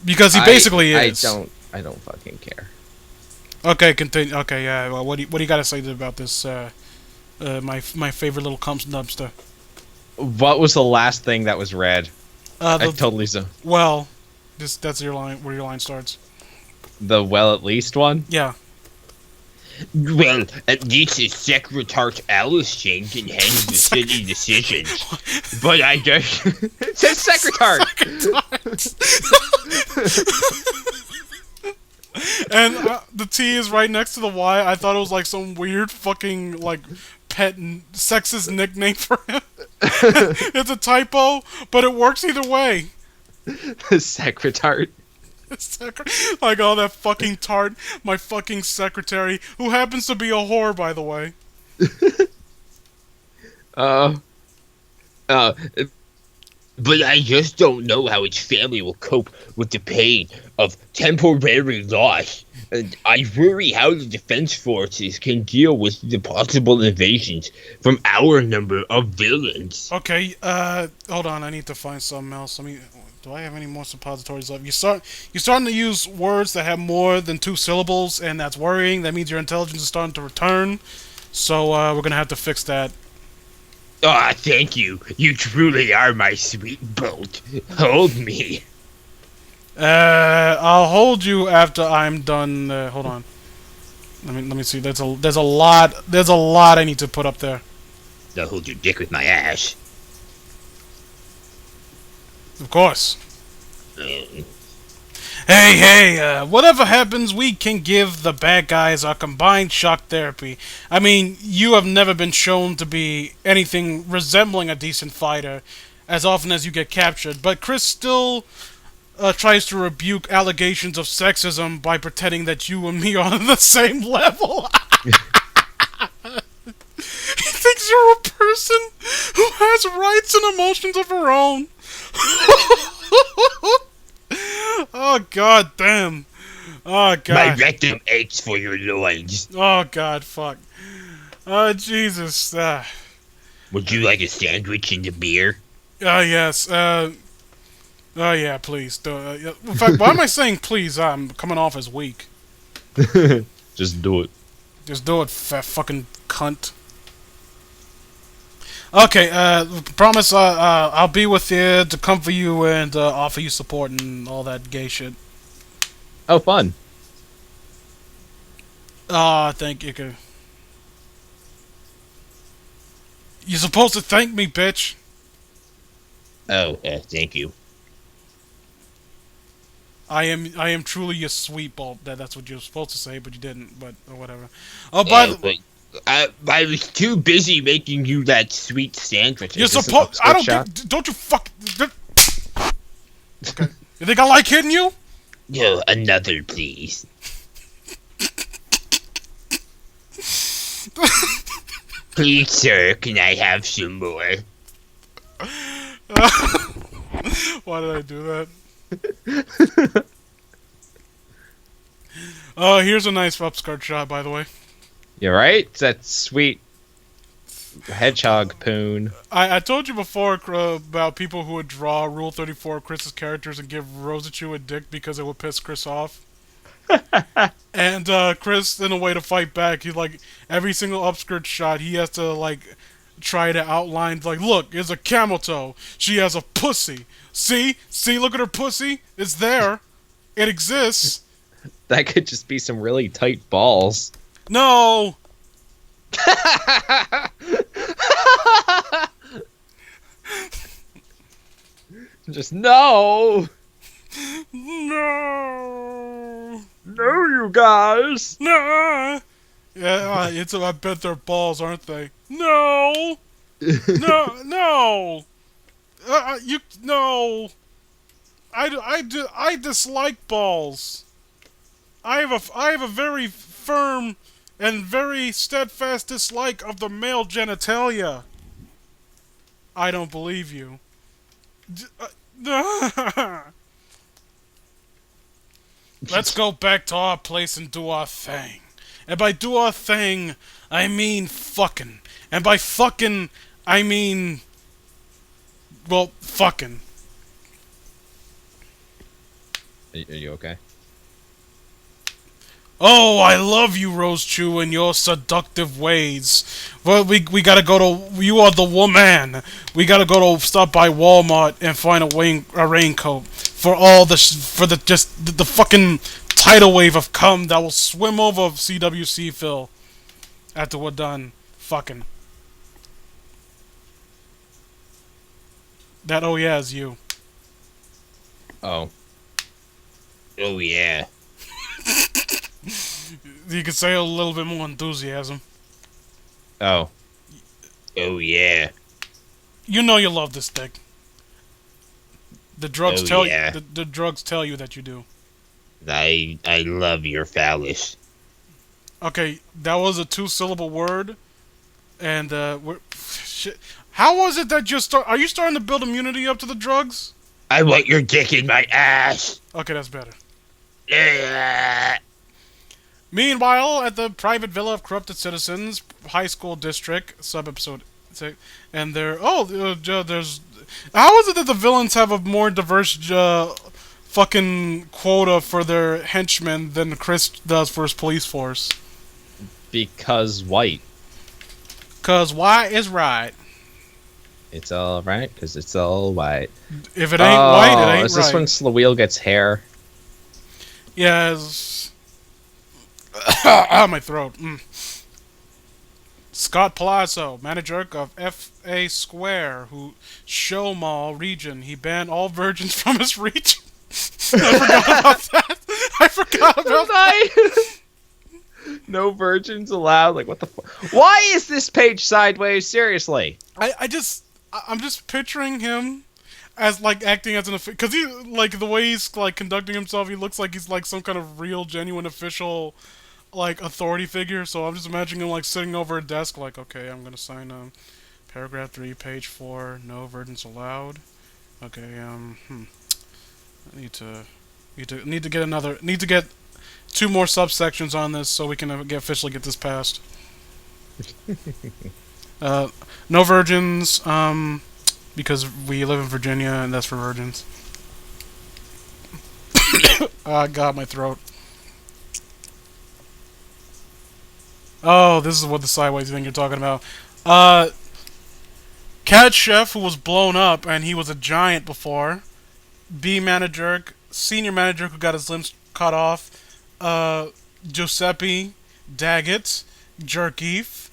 S2: Because he basically is.
S1: I don't fucking care.
S2: Okay, continue. Okay, yeah. Well, what do you got to say about this? My favorite little dumpster.
S1: What was the last thing that was read? I totally
S2: Well, that's your line. Where your line starts.
S1: The well, at least one.
S2: Yeah.
S3: Well, at least his secretary Allison can handle the city decisions.
S1: But I guess it says secretary.
S2: And the T is right next to the Y. I thought it was like some weird fucking like pet sexist nickname for him. It's a typo, but it works either way.
S1: Secretary.
S2: Like, oh, that fucking tart, my fucking secretary, who happens to be a whore, by the way.
S3: But I just don't know how its family will cope with the pain of temporary loss. And I worry how the defense forces can deal with the possible invasions from our number of villains.
S2: Okay, hold on, I need to find something else. Do I have any more suppositories left? You're starting to use words that have more than 2 syllables, and that's worrying. That means your intelligence is starting to return. So, we're gonna have to fix that.
S3: Ah, thank you. You truly are my sweet Bolt. Hold me.
S2: I'll hold you after I'm done. Hold on. Let me see. There's a lot I need to put up there.
S3: I'll hold your dick with my ass.
S2: Of course. Hey, whatever happens, we can give the bad guys our combined shock therapy. I mean, you have never been shown to be anything resembling a decent fighter as often as you get captured, but Chris still tries to rebuke allegations of sexism by pretending that you and me are on the same level. He thinks you're a person who has rights and emotions of her own. Oh, god damn. Oh, god.
S3: My rectum aches for your loins.
S2: Oh, god, fuck. Oh, Jesus.
S3: Would you like a sandwich and a beer?
S2: Yes. Oh, yeah, please. In fact, why am I saying please? I'm coming off as weak.
S1: Just do it.
S2: Just do it, fat fucking cunt. Okay, promise I'll be with you to comfort you and offer you support and all that gay shit.
S1: Oh, fun.
S2: Thank you. You're supposed to thank me, bitch.
S3: Oh, thank you.
S2: I am truly your sweet Bolt. That's what you were supposed to say, but you didn't. But or whatever. Oh, by the way,
S3: I was too busy making you that sweet sandwich.
S2: You're supposed. I don't you fuck. Okay. You think I like hitting you?
S3: No, another, please. Please, sir, can I have some more?
S2: Why did I do that? Oh, here's a nice upskirt shot, by the way.
S1: You're right. It's that sweet hedgehog poon.
S2: I told you before about people who would draw Rule 34 Chris's characters and give Rosichu a dick because it would piss Chris off. And Chris, in a way to fight back, he like every single upskirt shot he has to like try to outline like, look, it's a camel toe. She has a pussy. See, look at her pussy. It's there. It exists.
S1: That could just be some really tight balls.
S2: No.
S1: Just no.
S2: No.
S1: No, you guys.
S2: No. Yeah, I bet they're balls, aren't they? No. No. No. I dislike balls. I have a very firm and very steadfast dislike of the male genitalia. I don't believe you. Let's go back to our place and do our thing. And by do our thing, I mean fucking. And by fucking, I mean... well, fucking.
S1: Are you okay?
S2: Oh, I love you, Rosichu, and your seductive ways. Well, we gotta go to... you are the woman. We gotta go to stop by Walmart and find a raincoat for all the the fucking tidal wave of cum that will swim over CWC Phil after we're done fucking. That oh yeah is you.
S1: Oh.
S3: Oh, yeah.
S2: You could say a little bit more enthusiasm.
S1: Oh.
S3: Oh, yeah.
S2: You know you love this dick. The drugs
S3: Oh,
S2: tell
S3: yeah.
S2: you. The drugs tell you that you do.
S3: I love your phallus.
S2: Okay, that was a 2-syllable word, and shit. How was it that are you starting to build immunity up to the drugs?
S3: I want your dick in my ass.
S2: Okay, that's better.
S3: Yeah.
S2: Meanwhile, at the private villa of corrupted citizens, high school district, sub-episode, and there's how is it that the villains have a more diverse fucking quota for their henchmen than Chris does for his police force?
S1: Because white.
S2: 'Cause white is right.
S1: It's all right, because it's all white.
S2: If it ain't white, it ain't
S1: is this
S2: right.
S1: when Slaweel gets hair?
S2: Yes. My throat. Scott Palazzo, manager of FA Square, who show mall region. He banned all virgins from his region. I forgot about that.
S1: No virgins allowed. Like, what the fuck? Why is this page sideways? Seriously.
S2: I'm just picturing him as like acting as an because he like the way he's like conducting himself. He looks like he's like some kind of real, genuine official, like authority figure. So I'm just imagining him like sitting over a desk, like, okay, I'm gonna sign paragraph 3, page 4, no virgins allowed. Okay, I need to get 2 more subsections on this so we can officially get this passed. No virgins, because we live in Virginia and that's for virgins. God, my throat. Oh, this is what the sideways thing you're talking about. Cat Chef, who was blown up and he was a giant before. B manager, senior manager who got his limbs cut off. Giuseppe, Daggett, Jerkeef,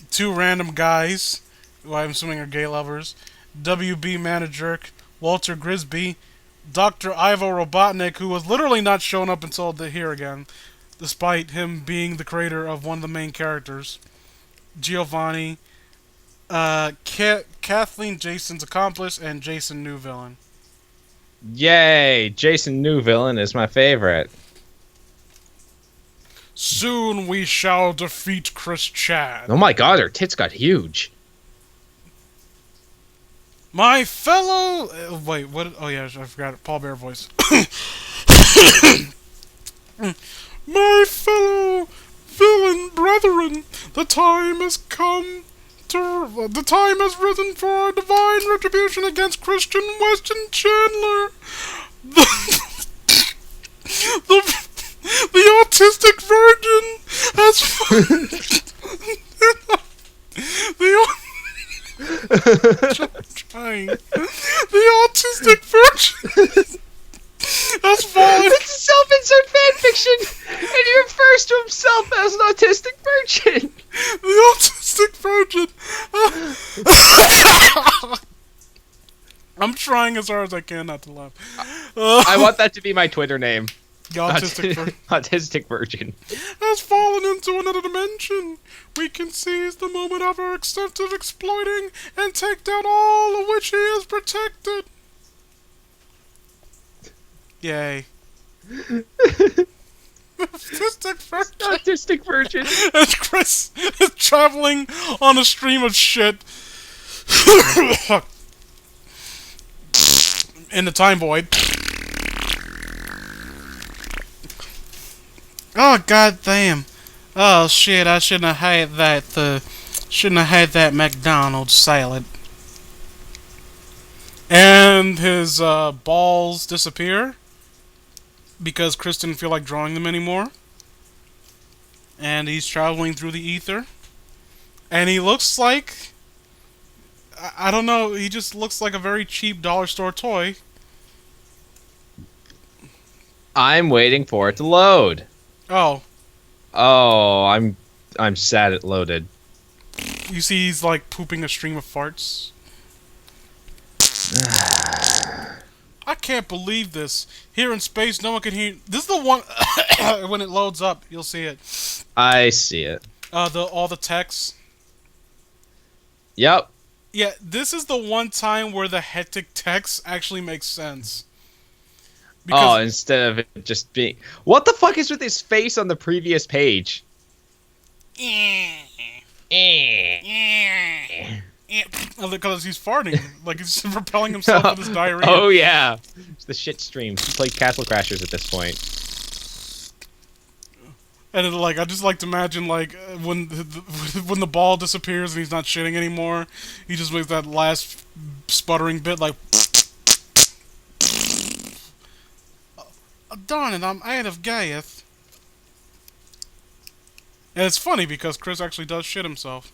S2: 2 random guys, who I'm assuming are gay lovers. WB manager, Walter Grisby, Dr. Ivo Robotnik, who was literally not shown up until here again, despite him being the creator of one of the main characters. Giovanni, Kathleen, Jason's accomplice, and Jason, new villain.
S1: Yay! Jason, new villain is my favorite.
S2: Soon we shall defeat Chris Chad.
S1: Oh my god, her tits got huge.
S2: My fellow... wait, what? Oh yeah, I forgot it. Paul Bear voice. My fellow villain brethren, the time has come to... The time has risen for divine retribution against Christian Weston Chandler. The autistic virgin has... trying. The autistic virgin has fallen.
S1: It's a self-insert fanfiction, and he refers to himself as an autistic virgin.
S2: The autistic virgin. I'm trying as hard as I can not to laugh.
S1: I want that to be my Twitter name.
S2: The autistic virgin
S1: Autistic virgin
S2: has fallen into another dimension. We can seize the moment of our extensive exploiting and take down all of which he is protected. Yay. Autistic virgin.
S1: Autistic virgin.
S2: And Chris is traveling on a stream of shit in the time void. Oh god damn! Oh shit! I shouldn't have had that. Shouldn't have had that McDonald's salad. And his balls disappear because Chris didn't feel like drawing them anymore. And he's traveling through the ether, and he looks like I don't know. He just looks like a very cheap dollar store toy.
S1: I'm waiting for it to load.
S2: Oh.
S1: Oh, I'm sad it loaded.
S2: You see he's like pooping a stream of farts. I can't believe this. Here in space, no one can hear... This is the one... when it loads up, you'll see it.
S1: I see it.
S2: All the text.
S1: Yep.
S2: Yeah, this is the one time where the hectic text actually makes sense.
S1: Because instead of it just being... What the fuck is with his face on the previous page?
S2: Because he's farting. Like, he's propelling himself with his diarrhea.
S1: Oh, yeah. It's the shit stream. He played Castle Crashers at this point.
S2: And like, I just like to imagine, like, when the ball disappears and he's not shitting anymore, he just makes that last sputtering bit, like... Darn it, I'm out of gas. And it's funny because Chris actually does shit himself.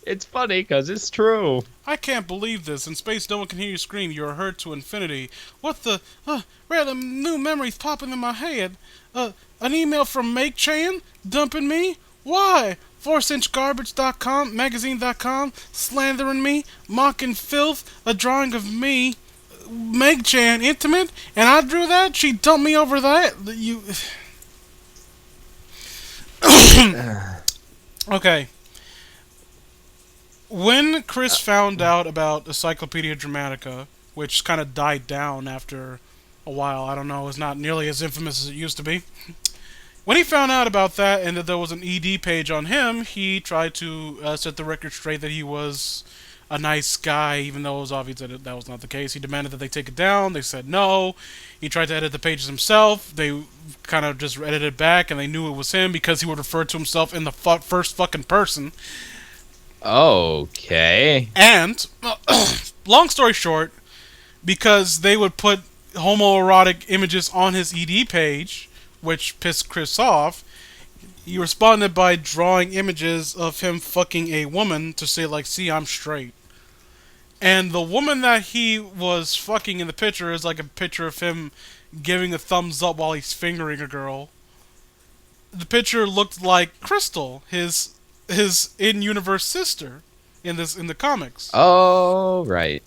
S1: It's funny because it's true.
S2: I can't believe this. In space, no one can hear you scream. You are heard to infinity. What the? Random new memories popping in my head. An email from Make Chan dumping me. Why? 4cgarbage.com, magazine.com, slandering me, mocking filth. A drawing of me, Meg Chan, intimate, and I drew that. She dumped me over that. You. Okay. When Chris found out about Encyclopedia Dramatica, which kind of died down after a while, I don't know, it's not nearly as infamous as it used to be. When he found out about that and that there was an ED page on him, he tried to set the record straight that he was a nice guy, even though it was obvious that that was not the case. He demanded that they take it down. They said no. He tried to edit the pages himself. They kind of just edited it back, and they knew it was him because he would refer to himself in the first fucking person.
S1: Okay.
S2: And, long story short, because they would put homoerotic images on his ED page, which pissed Chris off, he responded by drawing images of him fucking a woman to say, like, see, I'm straight. And the woman that he was fucking in the picture is like a picture of him giving a thumbs up while he's fingering a girl. The picture looked like Crystal, his in-universe sister in the comics.
S1: Oh, right.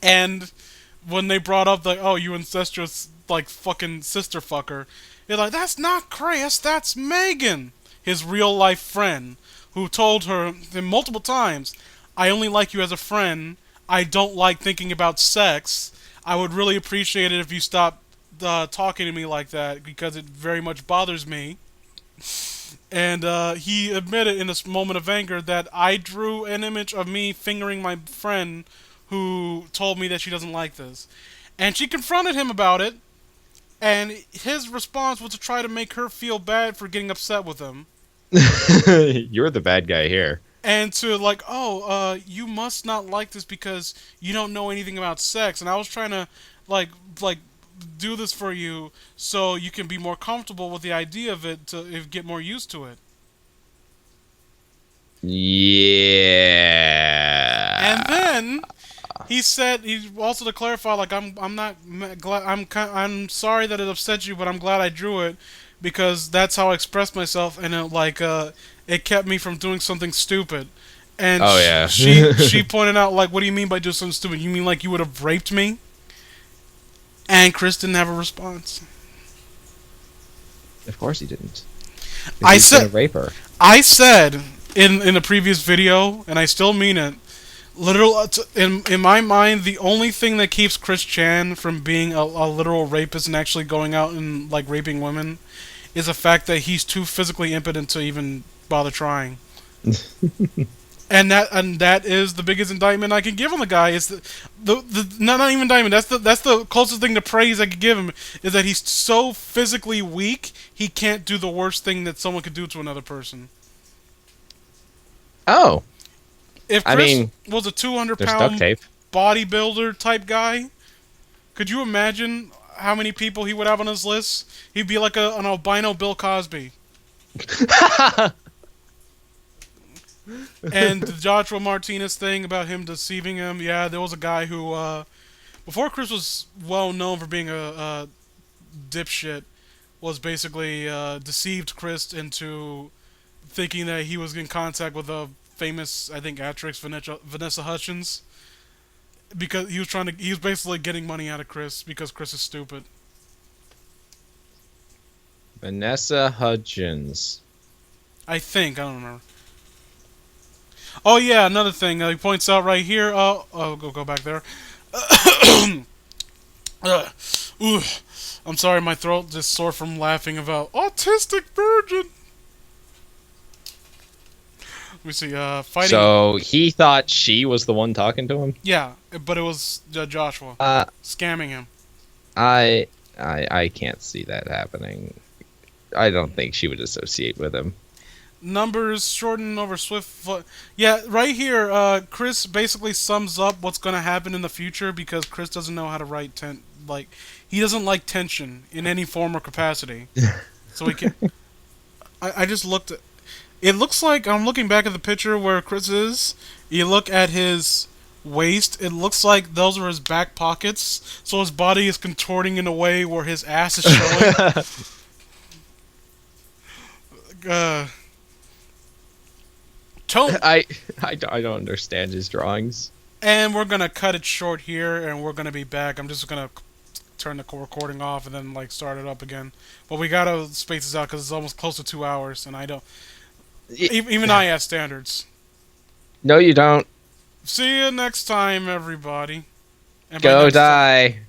S2: And when they brought up like, oh, you incestuous like fucking sister fucker, you're like, that's not Chris, that's Megan, his real life friend, who told her multiple times, I only like you as a friend. I don't like thinking about sex. I would really appreciate it if you stopped talking to me like that because it very much bothers me. And he admitted in this moment of anger that I drew an image of me fingering my friend who told me that she doesn't like this. And she confronted him about it, and his response was to try to make her feel bad for getting upset with him.
S1: You're the bad guy here.
S2: And to you must not like this because you don't know anything about sex. And I was trying to like do this for you so you can be more comfortable with the idea of it to get more used to it.
S1: Yeah.
S2: And then he said, he also to clarify, like, I'm not glad, I'm sorry that it upset you, but I'm glad I drew it because that's how I expressed myself, and it kept me from doing something stupid. And she pointed out, like, what do you mean by doing something stupid? You mean like you would have raped me? And Chris didn't have a response.
S1: Of course he didn't.
S2: I said,
S1: rape her.
S2: I said in the previous video, and I still mean it. Literal, in my mind, the only thing that keeps Chris Chan from being a literal rapist and actually going out and like raping women is the fact that he's too physically impotent to even bother trying. And that is the biggest indictment I can give on the guy. Is not even indictment. That's the closest thing to praise I could give him, is that he's so physically weak he can't do the worst thing that someone could do to another person.
S1: Oh,
S2: if Chris was a 200-pound bodybuilder type guy, could you imagine how many people he would have on his list? He'd be like an albino Bill Cosby. And the Joshua Martinez thing about him deceiving him, yeah, there was a guy who, before Chris was well known for being a dipshit, was basically deceived Chris into thinking that he was in contact with a famous, I think, actress, Vanessa Hudgens, because he was basically getting money out of Chris because Chris is stupid.
S1: Vanessa Hudgens.
S2: I think, I don't remember. Oh yeah, another thing he points out right here. Go back there. I'm sorry, my throat just sore from laughing about autistic virgin. Let me see. Fighting.
S1: So he thought she was the one talking to him.
S2: Yeah, but it was Joshua scamming him.
S1: I can't see that happening. I don't think she would associate with him.
S2: Numbers shorten over swift. Yeah, right here, Chris basically sums up what's going to happen in the future because Chris doesn't know how to write he doesn't like tension in any form or capacity. So he can't. I just looked at. It looks like I'm looking back at the picture where Chris is. You look at his waist. It looks like those are his back pockets. So his body is contorting in a way where his ass is showing.
S1: I don't understand his drawings.
S2: And we're gonna cut it short here, and we're gonna be back. I'm just gonna turn the recording off and then start it up again. But we gotta space this out because it's almost close to 2 hours, and I don't. Even I have standards.
S1: No, you don't.
S2: See you next time, everybody.
S1: And go die.